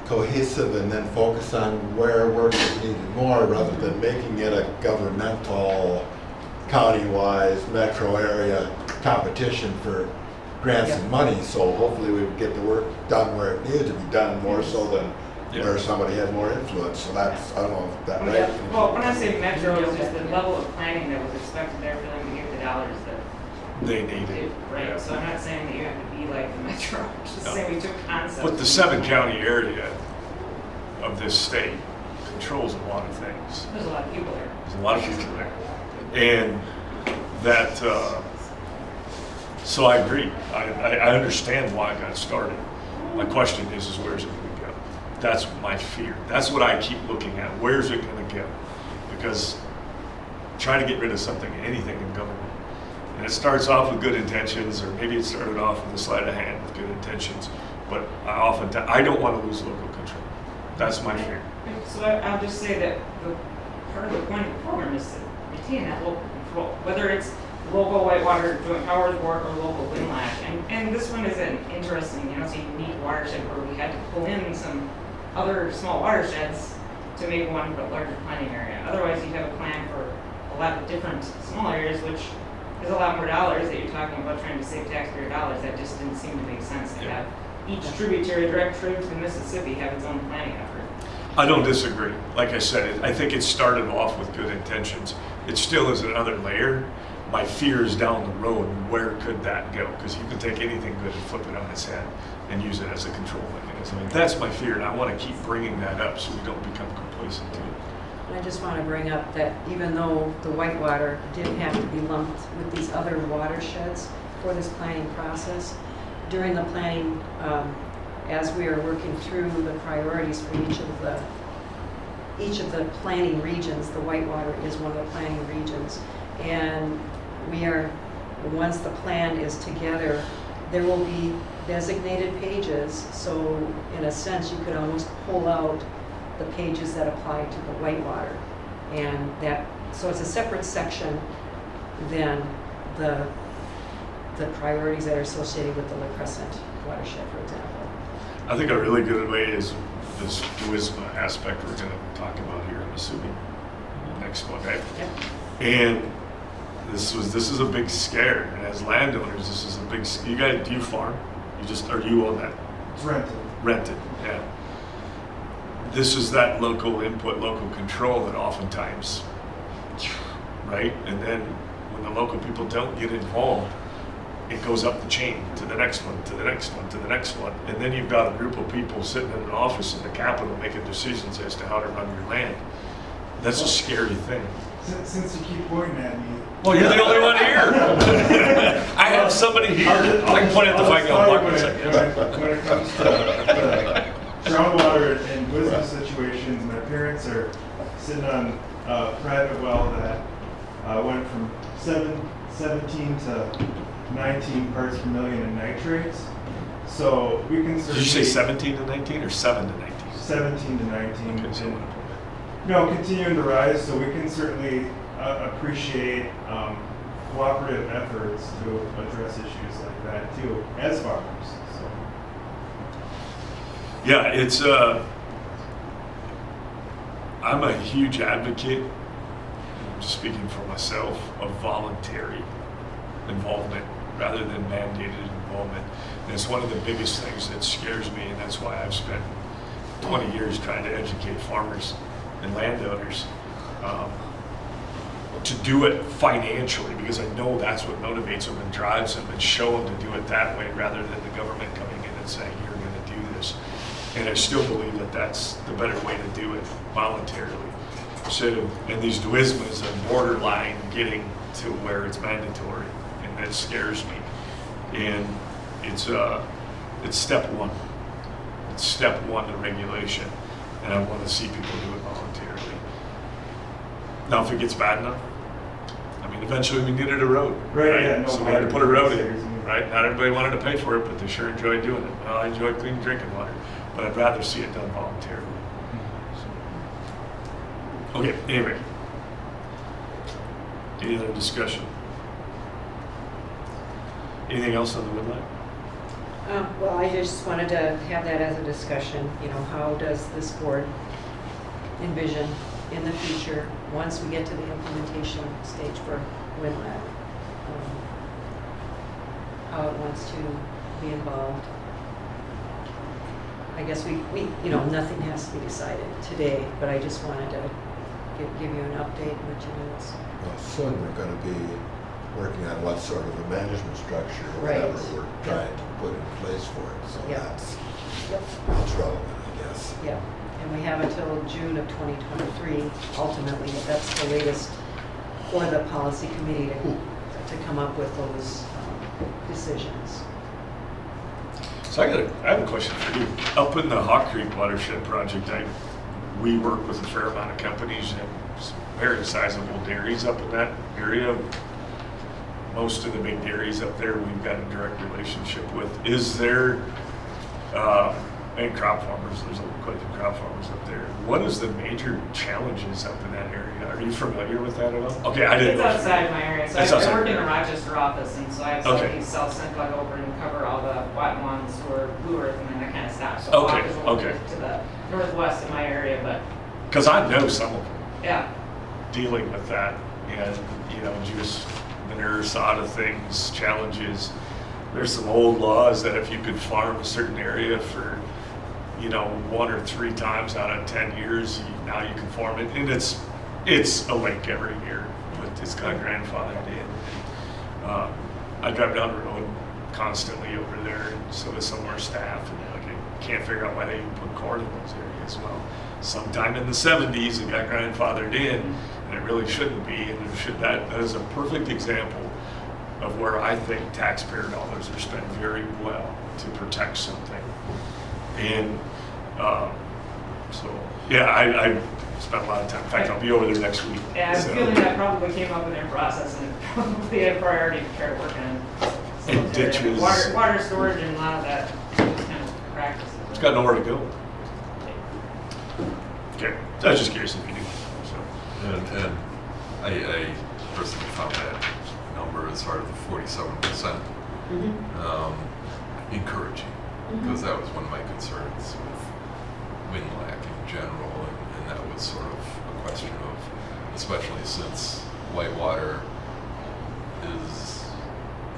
cohesive and then focus on where work is needed more rather than making it a governmental, county-wise, metro area competition for grants and money. So hopefully we would get the work done where it needed to be done more so than where somebody had more influence. So that's, I don't know if that right. well, when I say metro, it's just the level of planning that was expected there for them to get the dollars that They they need do, it. right? Yeah. So I'm not saying that you have to be like the metro. I'm just No. saying we took concepts. But the 7-county area of this state controls a lot of things. There's a lot of people there. There's a lot of people there. And that, so I agree. I understand why it got started. My question is where's it going to go? That's my fear. That's what I keep looking at. Where's it going to go? Because trying to get rid of something, anything in government, and it starts off with good intentions, or maybe it started off with a sleight of hand with good intentions, but I don't want to lose local control. That's my fear. So I'll just say that part of the point of the program is to retain that local control, whether it's local Whitewater Joint Powers Board or local WinLAC. And this one is an interesting, it's a unique watershed where we had to pull in some other small watersheds to make one larger planning area. Otherwise, you have a plan for a lot of different small areas, which is a lot more dollars that you're talking about trying to save taxpayer dollars. That just didn't seem to make sense to have each tributary, direct tribute to the Mississippi have its own planning effort. I don't disagree. Like I said, I think it started off with good intentions. It still is another layer. My fear is down the road, where could that go? Because you can take anything good and flip it on its head and use it as a control mechanism. And that's my fear, and I want to keep bringing that up so we don't become complacent to it. And I just want to bring up that even though the Whitewater did have to be lumped with these other watersheds for this planning process, during the planning, as we are working through the priorities for each of the planning regions, the Whitewater is one of the planning regions. And once the plan is together, there will be designated pages. So in a sense, you could almost pull out the pages that apply to the Whitewater. So it's a separate section than the priorities that are associated with the La Crescent watershed, for example. I think a really good way is this WISMA aspect we're going to talk about here, I'm assuming, in the next one, right? Yep. And this is a big scare. And as landowners, this is a big. You guys, do you farm? Are you on that? It's rented. Rented, yeah. This is that local input, local control that oftentimes, right? And then when the local people don't get involved, it goes up the chain to the next one, to the next one, to the next one. And then you've got a group of people sitting in an office in the Capitol making decisions as to how to run your land. That's a scary thing. Since you keep pointing at me. Well, you're the only one here. I have somebody here. I can point at the fight gun buckets, I guess. When it comes to groundwater and WISMA situations, my parents parents are sitting on a private well that went from 17 to 19 parts per million in nitrates. So we can Did you say 17 to 19 or 7 to 19? 17 to 19. Okay, so Continuing to rise, so we can certainly appreciate cooperative efforts to address issues like that too, as farmers. So. yeah, it's I'm a huge advocate, I'm just speaking for myself, of voluntary involvement rather than mandated involvement. And it's one of the biggest things that scares me, and that's why I've spent 20 years trying to educate farmers and landowners to do it financially, because I know that's what motivates them and drives them, and show them to do it that way rather than the government coming in and saying, you're going to do this. And I still believe that that's the better way to do it, voluntarily. So, and these duismas are borderline getting to where it's mandatory, and that scares me. And it's step one. It's step one to regulation, and I want to see people do it voluntarily. Now, if it gets bad enough, I mean, eventually we needed a road. Right, yeah, no so we had to water put a road upstairs. in, right? Not everybody wanted to pay for it, but they sure enjoyed doing it. Well, I enjoy clean drinking water, but I'd rather see it done voluntarily. So. Okay, anyway. Any other discussion? Anything else on the wood line? Well, I just wanted to have that as a discussion, how does this board envision in the future, once we get to the implementation stage for WinLab, how it wants to be involved. I guess we nothing has to be decided today, but I just wanted to give you an update and let you know what's. Well, soon we're going to be working on what sort of a management structure or Right. whatever we're trying to put in place for it. So Yeah. that's Yep. relevant, I guess. Yeah, and we have until June of 2023, ultimately, that's the latest for the policy committee to come up with those decisions. So I have a question for you. Up in the Hawk Creek Watershed Project, we work with a fair amount of companies and some very sizable dairies up in that area. Most of the big dairies up there, we've got a direct relationship with. Is there, and crop farmers, there's quite a few crop farmers up there. What is the major challenges up in that area? Are you familiar with that at all? Okay, I didn't It's know. outside my area, so It's I outside work in your the area. Rochester office, and so I have Okay. somebody South Central over and cover all the white ones who are Blue Earth, and then that kind of stops. So Okay, Hawk is a little okay. bit to the northwest of my area, but Because I know some of them yeah. dealing with that, and just the manure side of things, challenges. There's some old laws that if you could farm a certain area for 1 or 3 times out of 10 years, now you can farm it, and it's a lake every year, but it's kind of grandfathered in. I drive down the road constantly over there, and so does some of our staff, and I can't figure out why they even put corn in those areas. Well, sometime in the 70s it got grandfathered in, and it really shouldn't be, and that is a perfect example of where I think taxpayer dollars are spent very well to protect something. And so, yeah, I spent a lot of time. In fact, I'll be over there next week. Yeah, I have a So- feeling that probably came up in their process, and probably a priority to try to work on. And ditches. Water storage and a lot of that, those kind of practices. It's got nowhere to go. Okay, I was just curious if you knew. So, And I personally found that number as far as the 47% encouraging, because that was one of my concerns with WinLAC in general, and that was sort of a question of, especially since Whitewater is,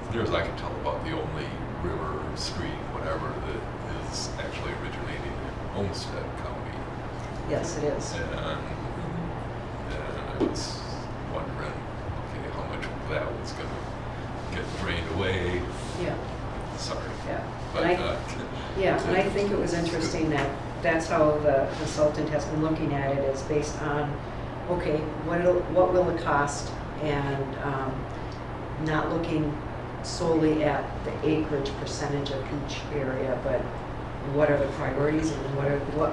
as near as I can tell, about the only river, stream, whatever, that is actually originating in Olmsted County. Yes, it is. And I was wondering, okay, how much of that was going to get drained away. Yeah, Sorry. yeah. But, And and I think it was interesting that that's how the consultant has been looking at it, is based on, okay, what will it cost, and not looking solely at the acreage percentage of each area, but what are the priorities and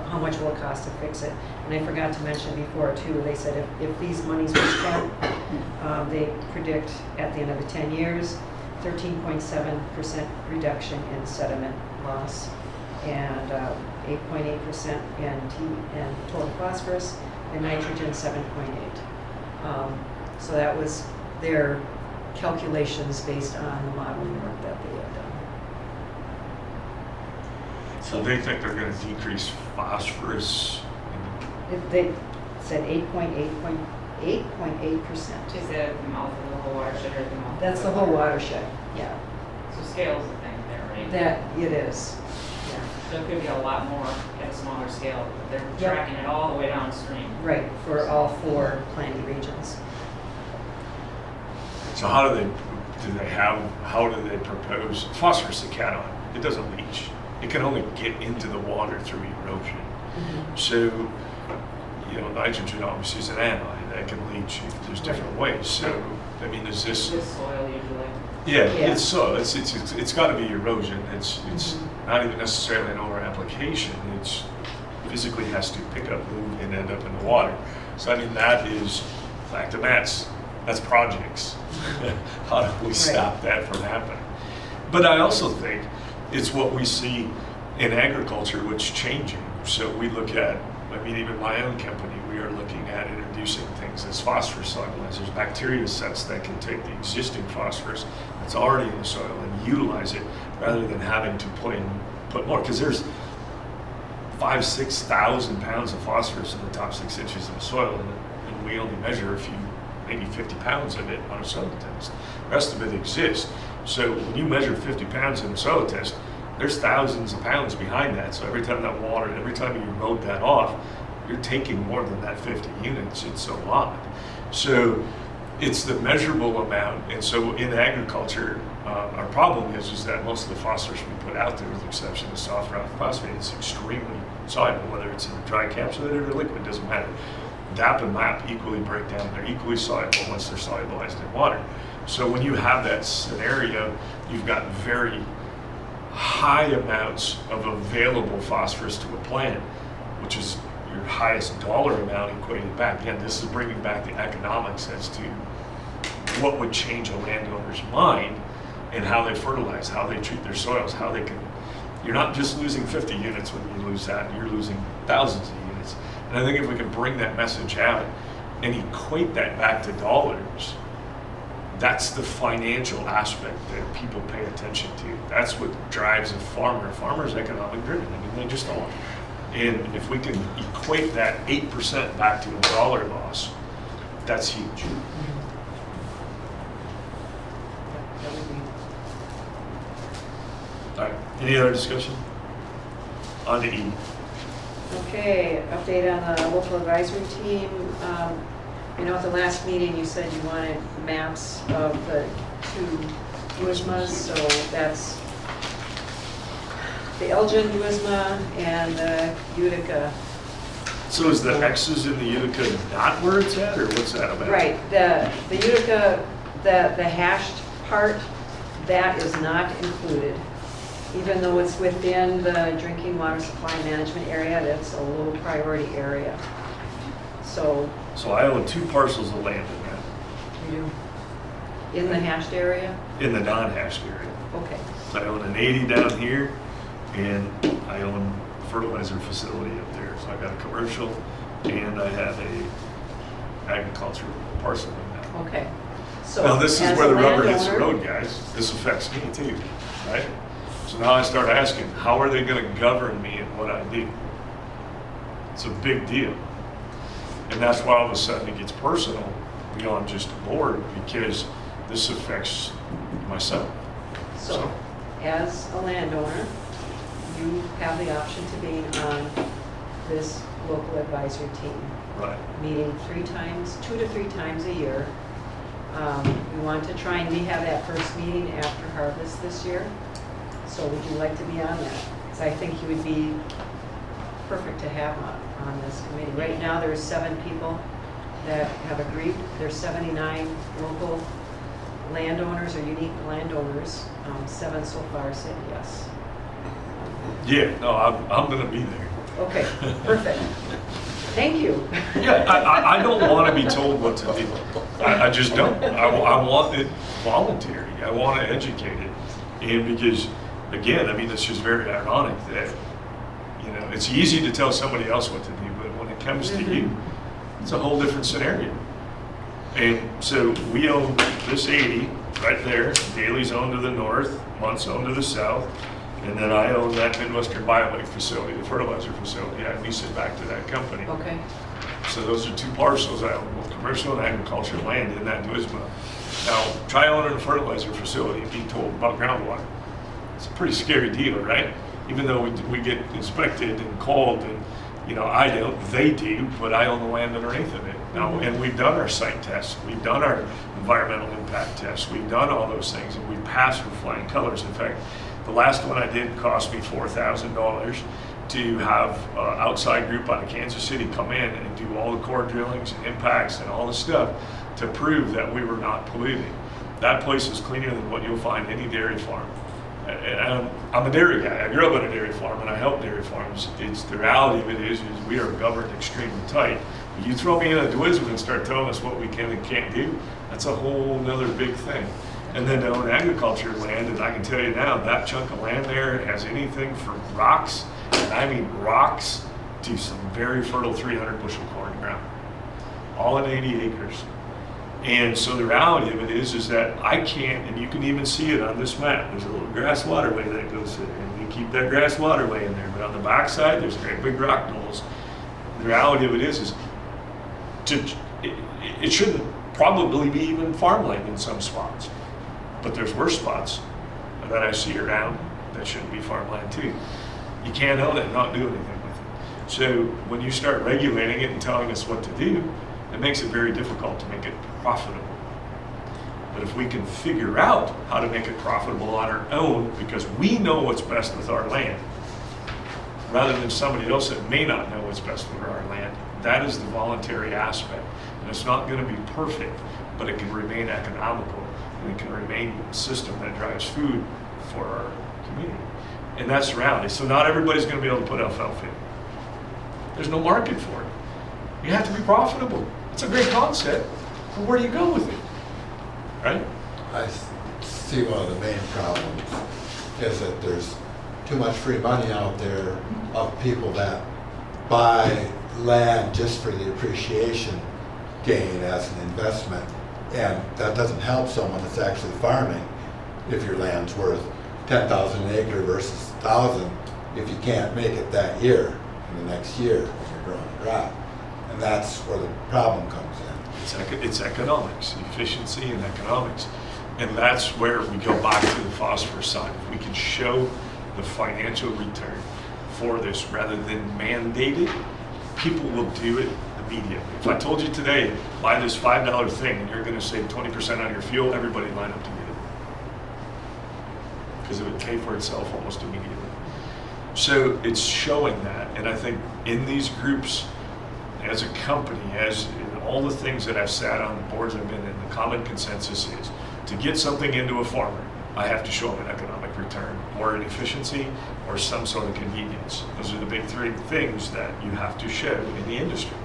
how much will it cost to fix it. And I forgot to mention before too, they said if these monies were spent, they predict at the end of the 10 years, 13.7% reduction in sediment loss and 8.8% in total phosphorus and nitrogen 7.8. So that was their calculations based on the modeling work that they had done. So they think they're gonna decrease phosphorus. They said 8.8%. Is that the mouth of the whole watershed or the mouth? That's the whole watershed, yeah. So scale's the thing there, right? That it is, yeah. So it could be a lot more at a smaller scale, but they're Yep. tracking it all the way downstream. Right, for all 4 planting regions. So how do they propose, phosphorus they count on, it doesn't leach. It can only get into the water through erosion. So, nitrogen obviously is an anion that can leach. There's different ways. So, I mean, is this? With soil usually. Yeah, Yeah. it's soil. It's got to be erosion. It's not even necessarily an over application. It's physically has to pick up, move, and end up in the water. So I mean that is back to that's projects. How do we stop that from happening? But I also think it's what we see in agriculture, which is changing. So we look at, even my own company, we are looking at introducing things as phosphorus solubilizers, bacteria sets that can take the existing phosphorus that's already in the soil and utilize it rather than having to put more. Because there's 5,000-6,000 pounds of phosphorus in the top 6 inches of the soil, and we only measure maybe 50 pounds of it on a soil test. The rest of it exists. So when you measure 50 pounds in a soil test, there's thousands of pounds behind that. So every time you erode that off, you're taking more than that 50 units. It's a lot. So it's the measurable amount. And so in agriculture, our problem is that most of the phosphorus we put out there, with the exception of soft rock phosphate, is extremely soluble, whether it's in a dry encapsulated or liquid, doesn't matter. DAP and MAP equally break down. They're equally soluble once they're solubilized in water. So when you have that scenario, you've got very high amounts of available phosphorus to a plant, which is your highest dollar amount equated back. Again, this is bringing back the economics as to what would change a landowner's mind and how they fertilize, how they treat their soils, how they can. You're not just losing 50 units when you lose that, you're losing thousands of units. And I think if we can bring that message out and equate that back to dollars, that's the financial aspect that people pay attention to. That's what drives a farmer. A farmer's economic driven. They just are. And if we can equate that 8% back to a dollar loss, that's huge. That would be. All right, any other discussion? On to E. Okay, update on the local advisory team. At the last meeting, you said you wanted maps of the 2 USMAs, so that's the Elgin USMA and the Utica. So is the X's in the Utica not where it's at, or what's that about? Right, the Utica, the hashed part, that is not included. Even though it's within the drinking water supply management area, that's a low priority area. So So I own 2 parcels of land in that, you, in the hashed area? in the non-hashed area. Okay, So I own an 80 down here, and I own a fertilizer facility up there. So I got a commercial, and I have a agricultural parcel in that. okay. So Now, this is as where a the rubber hits the landowner- road, guys. This affects me too, right? So now I start asking, how are they gonna govern me in what I do? It's a big deal. And that's why all of a sudden it gets personal beyond just a board, because this affects myself. So, as a landowner, you have the option to be on this local advisory team, Right. meeting 2 to 3 times a year. We want to try and have that first meeting after harvest this year. So would you like to be on that? Because I think you would be perfect to have on this committee. Right now, there's 7 people that have agreed. There's 79 local landowners or unique landowners. 7 so far said yes. Yeah, no, I'm gonna be there. Okay, perfect. Thank you. Yeah, I don't want to be told what to do. I just don't. I want it voluntary. I want to educate it. And because, again, I mean, it's just very ironic that, you know, it's easy to tell somebody else what to do, but when it comes to you, it's a whole different scenario. And so we own this 80 right there. Daly's owned to the north, Munt's owned to the south. And then I own that Midwestern Biolake facility, the fertilizer facility. I lease it back to that company. Okay, So those are two parcels. I own both commercial and agricultural land in that Duisma. Now, try owning a fertilizer facility and being told about groundwater. It's a pretty scary deal, right? Even though we get inspected and called, and you know, I don't, they do, but I own the land underneath of it. Now, and we've done our site tests, we've done our environmental impact tests, we've done all those things, and we passed with flying colors. In fact, the last one I did cost me $4,000 to have an outside group out of Kansas City come in and do all the core drillings and impacts and all the stuff to prove that we were not polluting. That place is cleaner than what you'll find any dairy farm. And I'm a dairy guy. I grew up on a dairy farm and I help dairy farms. It's the reality of it is we are governed extremely tight. You throw me in a Duisma and start telling us what we can and can't do, that's a whole nother big thing. And then to own agriculture land, and I can tell you now, that chunk of land there has anything from rocks, and I mean rocks, to some very fertile 300 bushel corn ground, all in 80 acres. And so the reality of it is that I can't, and you can even see it on this map, there's a little grass waterway that goes there, and we keep that grass waterway in there, but on the backside, there's great big rock knolls. The reality of it is it shouldn't probably be even farmland in some spots. But there's worse spots that I see around that shouldn't be farmland too. You can't own it and not do anything with it. So when you start regulating it and telling us what to do, it makes it very difficult to make it profitable. But if we can figure out how to make it profitable on our own, because we know what's best with our land, rather than somebody else that may not know what's best with our land, that is the voluntary aspect. And it's not going to be perfect, but it can remain economical. And it can remain a system that drives food for our community. And that's the reality. So not everybody's going to be able to put alfalfa in. There's no market for it. You have to be profitable. It's a great concept, but where do you go with it? Right? I see one of the main problems is that there's too much free money out there of people that buy land just for the appreciation gain as an investment. And that doesn't help someone that's actually farming if your land's worth 10,000 an acre versus 1,000 if you can't make it that year in the next year when you're growing a crop. And that's where the problem comes in. It's economics, efficiency and economics. And that's where we go back to the phosphorus side. If we can show the financial return for this rather than mandate it, people will do it immediately. If I told you today, buy this $5 thing and you're going to save 20% on your fuel, everybody line up to get it. Because it would pay for itself almost immediately. So it's showing that. And I think in these groups, as a company, as in all the things that I've sat on, the boards I've been in, the common consensus is to get something into a farmer, I have to show them an economic return or an efficiency or some sort of convenience. Those are the big three things that you have to show in the industry.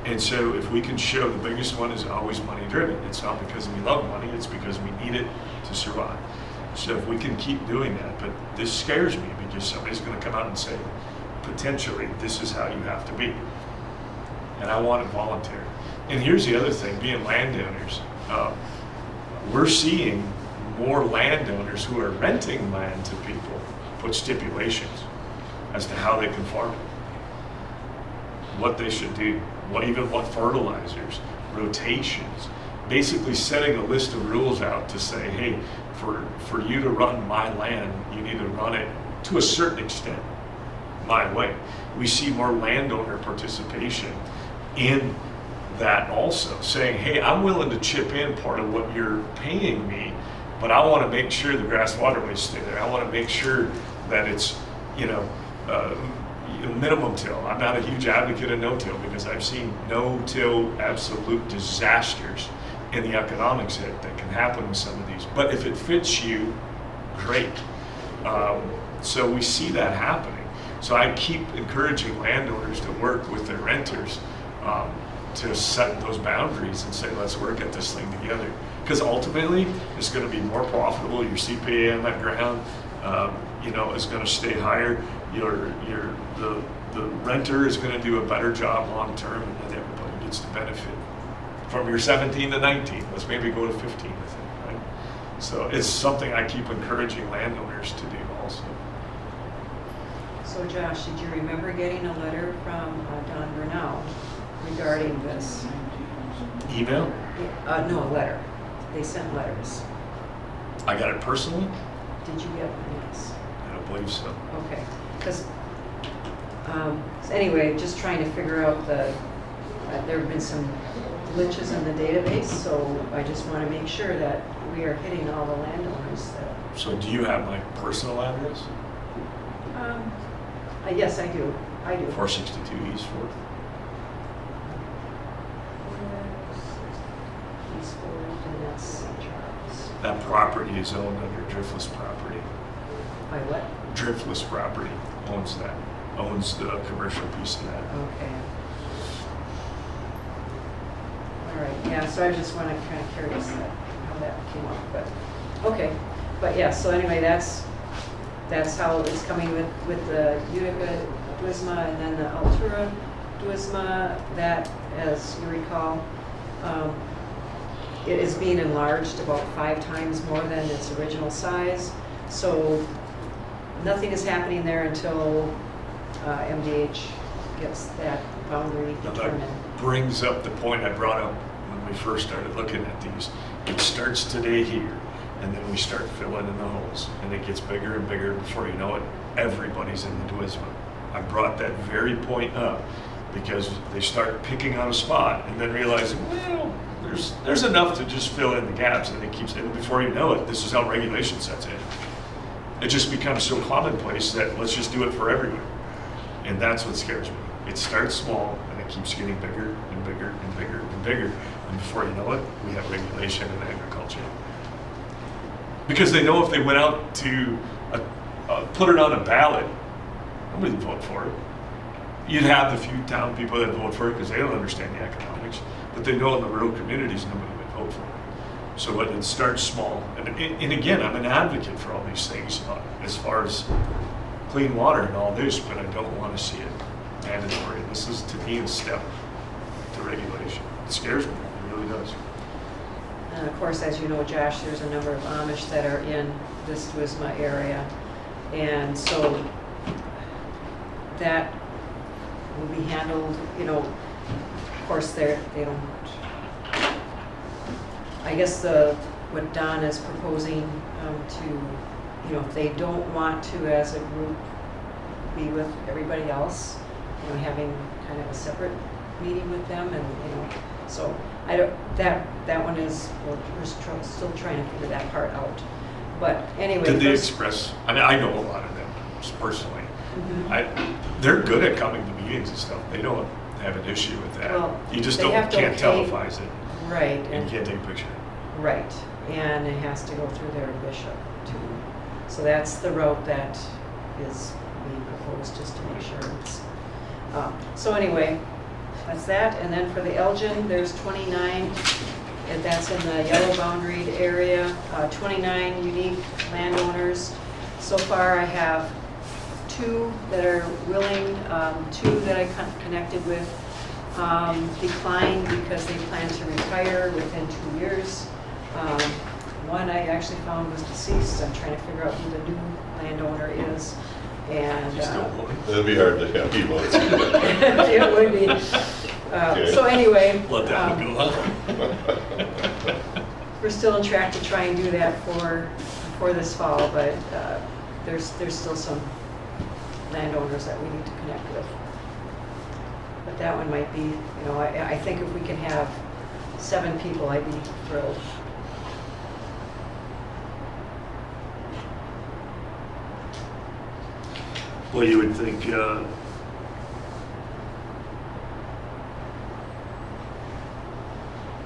And so if we can show, the biggest one is always money driven. It's not because we love money, it's because we need it to survive. So if we can keep doing that, but this scares me because somebody's going to come out and say, potentially, this is how you have to be. And I want it voluntary. And here's the other thing, being landowners, we're seeing more landowners who are renting land to people put stipulations as to how they can farm it, what they should do, even what fertilizers, rotations, basically setting a list of rules out to say, hey, for you to run my land, you need to run it to a certain extent my way. We see more landowner participation in that also, saying, hey, I'm willing to chip in part of what you're paying me, but I want to make sure the grass waterways stay there. I want to make sure that it's, minimum till. I'm not a huge advocate of no-till because I've seen no-till absolute disasters in the economics that can happen with some of these. But if it fits you, great. So we see that happening. So I keep encouraging landowners to work with their renters to set those boundaries and say, let's work at this thing together. Because ultimately, it's going to be more profitable. Your CPA on that ground, is going to stay higher. The renter is going to do a better job long term, and then everybody gets to benefit from your 17 to 19. Let's maybe go to 15 with it, right? So it's something I keep encouraging landowners to do also. So Josh, did you remember getting a letter from Don Burnell regarding this? Email? No, a letter. They sent letters. I got it personally? Did you get one? Yes. I don't believe so. Okay. Because, so anyway, just trying to figure out there have been some glitches in the database, so I just want to make sure that we are hitting all the landowners that. So do you have my personal address? Yes, I do. 462 East 4th. Eastford, and that's St. Charles. That property is owned under Driftless Property. By what? Driftless Property owns that, owns the commercial piece of that. Okay. All right, yeah, so I just want to kind of curious how that came up, but, okay. But yeah, so anyway, that's how it's coming with the Utica Duisma and then the Altura Duisma, that, as you recall, it is being enlarged about 5 times more than its original size. So nothing is happening there until MDH gets that boundary Now determined. that brings up the point I brought up when we first started looking at these. It starts today here, and then we start filling in the holes, and it gets bigger and bigger. Before you know it, everybody's in the Duisma. I brought that very point up because they start picking on a spot and then realizing, well, there's enough to just fill in the gaps, and it keeps. And before you know it, this is how regulation sets in. It just becomes so commonplace that let's just do it for everywhere, and that's what scares me. It starts small and it keeps getting bigger and bigger and bigger and bigger, and before you know it, we have regulation in agriculture. Because they know if they went out to put it on a ballot, nobody would vote for it. You'd have the few town people that vote for it because they don't understand the economics, but they know in the rural communities nobody would vote for it. So it starts small, and again, I'm an advocate for all these things as far as clean water and all this, but I don't want to see it mandatory. This is, to me, a step to regulation. It scares me, it really does. And of course, as you know, Josh, there's a number of Amish that are in this Duisma area. And so that will be handled, of course, they don't, I guess what Don is proposing to, if they don't want to, as a group, be with everybody else, having kind of a separate meeting with them, and, so I don't, that one is, we're still trying to figure that part out. But anyway. Did they express, I know a lot of them personally. Mm-hmm. They're good at coming to meetings and stuff. They don't have an issue with that. Well, you just they have to can't okay- televise it. Right. And can't take a picture. Right, and it has to go through their bishop too. So that's the route that is being proposed, just to make sure it's, so anyway, that's that. And then for the Elgin, there's 29, and that's in the yellow boundaried area, 29 unique landowners. So far I have 2 that are willing, 2 that I connected with declined because they plan to retire within 2 years. One I actually found was deceased. I'm trying to figure out who the new landowner is. And It'd be hard to have people. it would be. Okay. So anyway, Let that one go. we're still on track to try and do that for this fall, but there's still some landowners that we need to connect with. But that one might be, I think if we can have 7 people, I'd be thrilled. Well, you would think,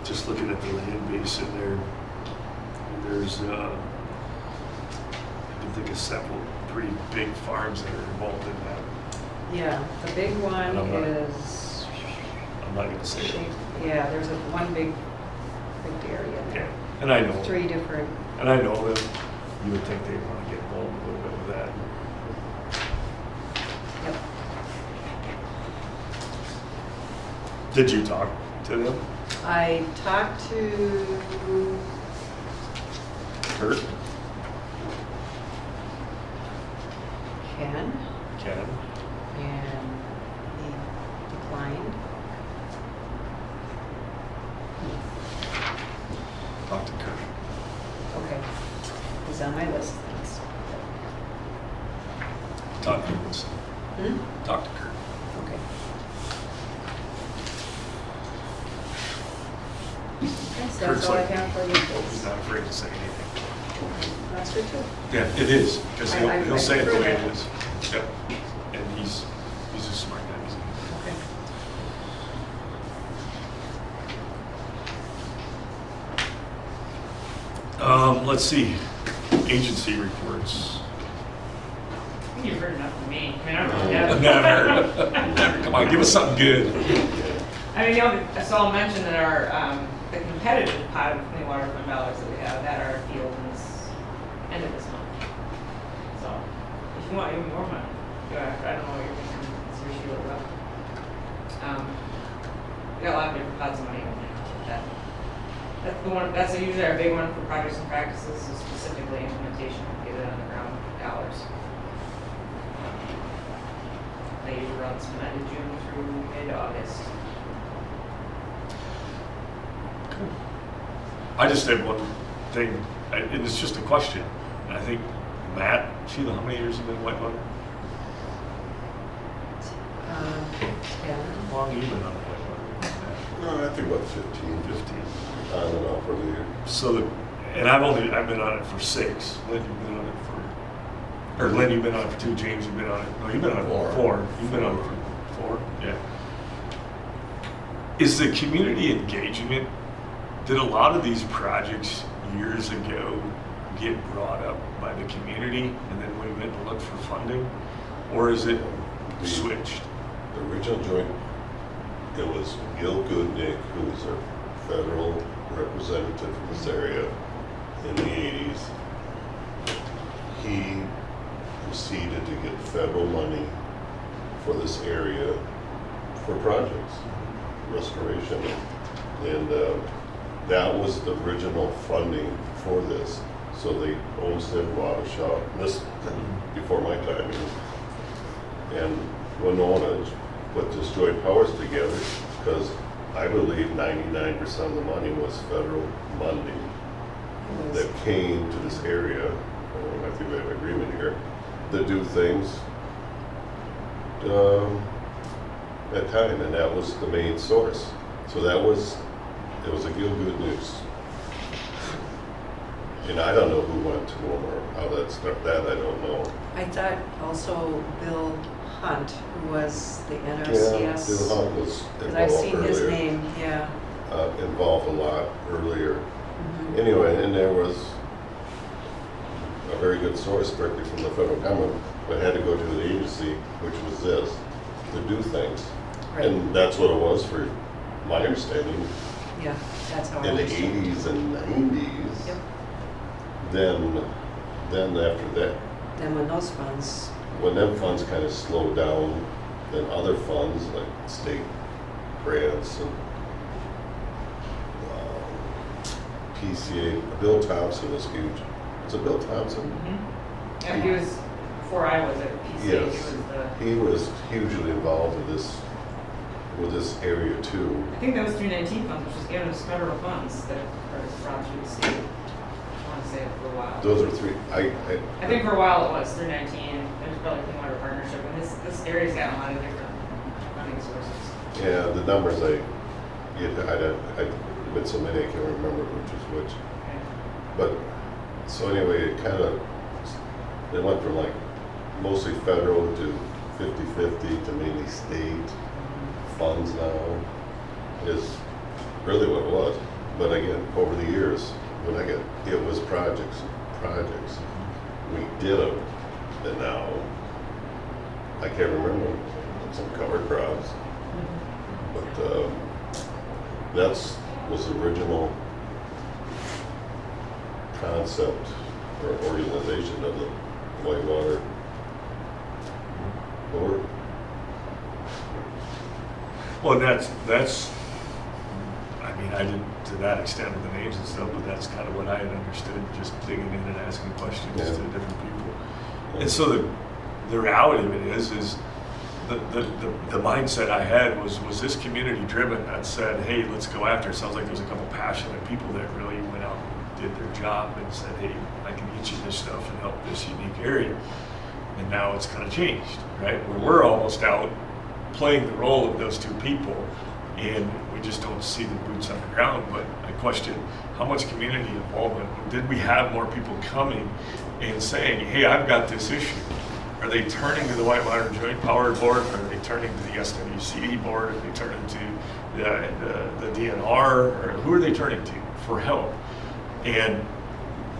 just looking at the land base in there, there's, I've been think of several pretty big farms that are involved in that. Yeah, the big one And I'm not- is, I'm not gonna say it. yeah, there's one big area Yeah, there. and I know, 3 different, and I know that you would think they want to get involved a little bit with that. yep. Did you talk to them, I talked to Kurt, Ken, Ken? and he declined. Talk to Kurt. Okay, he's on my list, thanks. Talk to Wilson. Hmm? Talk to Kurt. Okay. Yes, Kurt's that's all I like- have for you He's folks. not afraid to say anything. That's good too. Yeah, it is, because I he'll say it the prefer way it that. is. Yep. And he's a smart guy, isn't he? Okay. Let's see, agency reports. I think you've heard enough from me. I mean, I don't really have. Never. Come on, give us something good. I mean, so I'll mention that our, the competitive pot of clean water fund dollars that we have, that our field is end of this month. So, if you want even more money, go after, I don't know what you're thinking, it's your shield about. We got a lot of different pots of money in there. That's the one, that's usually our big one for projects and practices, is specifically implementation, get it on the ground dollars. They usually run from end of June through mid-August. I just have one thing, and it's just a question. And I think Matt, Sheila, how many years have you been in Whitewater? Yeah. How long have you been on Whitewater? No, I think about 15, 15. on and off over the year. So, and I've been on it for 6. Lynn, you've been on it for, or Lynn, you've been on it for 2. James, you've been on it. No, you've been on it for 4. You've been on it for 4. Yeah. Is the community engagement? Did a lot of these projects years ago get brought up by the community, and then we went to look for funding, or is it switched? The original joint, it was Gil Goodnick, who was our federal representative from this area in the 80s. He proceeded to get federal money for this area for projects, restoration. And that was the original funding for this. So they Olmsted, Wabasha, this before my time. And Winona put this joint powers together because I believe 99% of the money was federal money that came to this area. I think we have an agreement here to do things at time, and that was the main source. So it was a Gil Good News. And I don't know who went to them or how that started. That I don't know. I thought also Bill Hunt, who was the Yeah, NRCS. Bill Hunt was Because I've involved seen his earlier. name, yeah. Involved a lot earlier. Mhm. Anyway, and there was a very good source directly from the federal government, but had to go to the agency, which was this, to do things. Right. And that's what it was for my understanding Yeah, that's how I in the understood. 80s and 90s. Yep. Then after that, Then when those funds, when them funds kind of slowed down, then other funds like state grants and PCA, Bill Thompson was huge. Was it Bill Thompson? Mhm. Yeah, he was, before I was at PCA, he Yes. was the, He was hugely involved with this area too. I think that was 319 funds, which was given us federal funds that are brought through the state. I want to say it for a while. Those are three, I think for a while it was 319, there's probably Clean Water Partnership, and this area's got a lot of different funding sources. yeah, the numbers I with so many I can't remember which is which. Okay. But, so anyway, it went from like mostly federal to 50-50 to mainly state funds now is really what it was. But again, over the years, it was projects. We did them, and now, I can't remember, some cover crops. But was the original concept or organization of the Whitewater Board. Well, that's, I mean, I didn't to that extent of the names and stuff, but that's kind of what I had understood, just digging in and asking questions Yeah. to different people. And so the reality of it is the mindset I had was this community driven that said, hey, let's go after it. Sounds like there's a couple passionate people that really went out and did their job and said, hey, I can get you this stuff and help this unique area. And now it's kind of changed, right? Where we're almost out playing the role of those two people, and we just don't see the boots on the ground. But I question how much community involvement. Did we have more people coming and saying, hey, I've got this issue? Are they turning to the Whitewater Joint Power Board? Are they turning to the SWCD board? Are they turning to the DNR? Or who are they turning to for help? And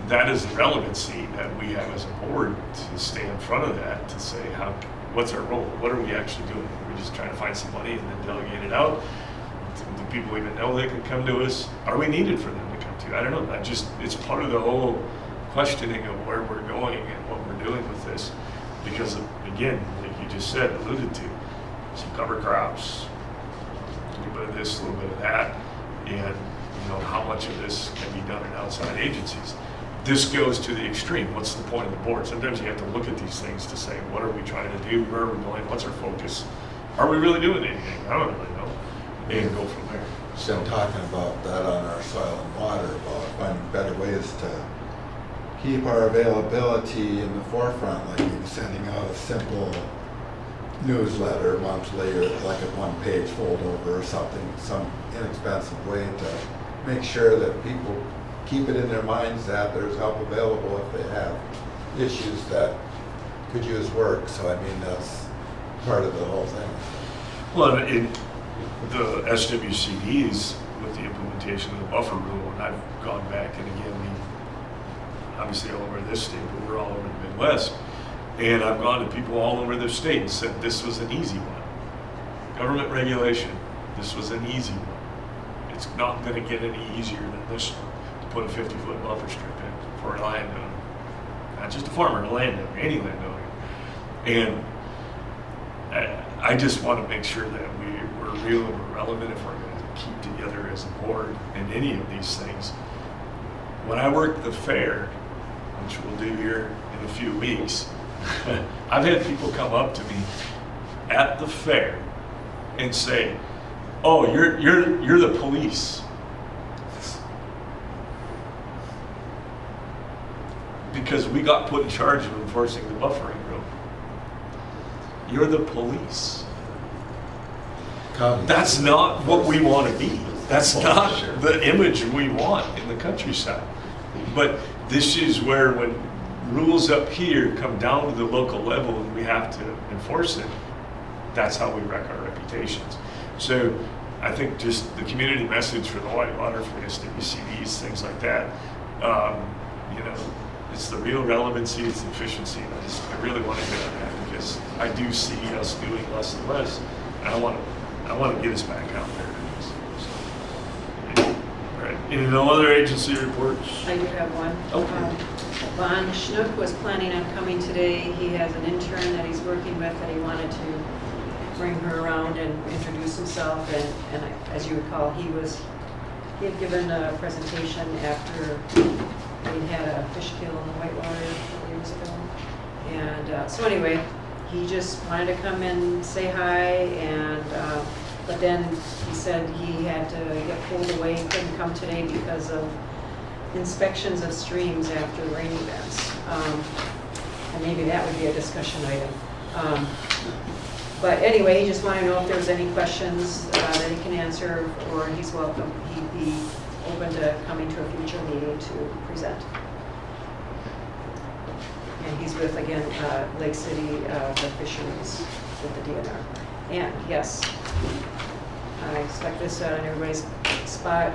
that is the relevancy that we have as a board to stay in front of that, to say, what's our role? What are we actually doing? Are we just trying to find some money and then delegate it out? Do people even know they can come to us? Are we needed for them to come to? I don't know. It's part of the whole questioning of where we're going and what we're doing with this. Because, again, like you just said, alluded to, some cover crops, a little bit of this, a little bit of that, and how much of this can be done in outside agencies. This goes to the extreme. What's the point of the board? Sometimes you have to look at these things to say, what are we trying to do? Where are we going? What's our focus? Are we really doing anything? I don't really know. And go from there. Been talking about that on our soil and water, about finding better ways to keep our availability in the forefront, like maybe sending out a simple newsletter monthly, or like a one-page foldover or something, some inexpensive way to make sure that people keep it in their minds that there's help available if they have issues that could use work. So I mean, that's part of the whole thing. Well, in the SWCDs with the implementation of the buffer rule, and I've gone back and again, obviously all over this state, but we're all over the Midwest. And I've gone to people all over the state and said, this was an easy one. Government regulation, this was an easy one. It's not going to get any easier than this one, to put a 50-foot buffer strip in for a landowner. Not just a farmer, a landowner, any landowner. And I just want to make sure that we're real and we're relevant if we're going to keep together as a board in any of these things. When I worked the fair, which we'll do here in a few weeks, I've had people come up to me at the fair and say, "Oh, you're the police," because we got put in charge of enforcing the buffering rule. You're the police. That's not what we want to be. That's not the image we want in the countryside. But this is where when rules up here come down to the local level and we have to enforce it, that's how we wreck our reputations. So I think just the community message for the Whitewater, for the SWCDs, things like that, it's the real relevancy, it's the efficiency. And I really want to get on that because I do see us doing less and less, and I want to get us back out there. Right. Any other agency reports? I do have one. Okay. Von Schnook was planning on coming today. He has an intern that he's working with that he wanted to bring her around and introduce himself. And as you recall, he had given a presentation after we'd had a fish kill in the Whitewater a couple years ago. And so anyway, he just wanted to come and say hi, and but then he said he had to get pulled away, couldn't come today because of inspections of streams after rain events. And maybe that would be a discussion item. But anyway, he just wanted to know if there was any questions that he can answer, or he's welcome. He'd be open to coming to a future meeting to present. And he's with, again, Lake City, the fisheries with the DNR. And yes, I expect this on everybody's spot.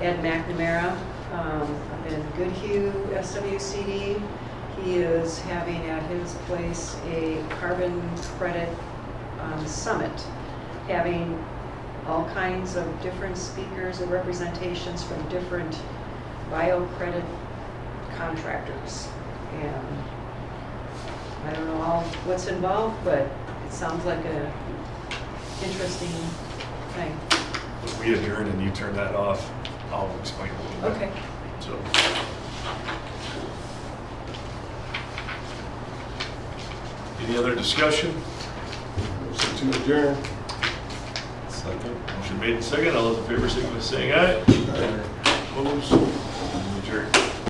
Ed McNamara up in Goodhue, SWCD. he is having at his place a carbon credit summit, having all kinds of different speakers and representations from different bio-credit contractors. And I don't know all what's involved, but it sounds like a interesting thing. If we adjourn and you turn that off, I'll explain a little bit. Okay. So. Any other discussion? Motion to adjourn. Second. Motion made and second. All those in favor, signify by saying aye. Opposed? Adjourned.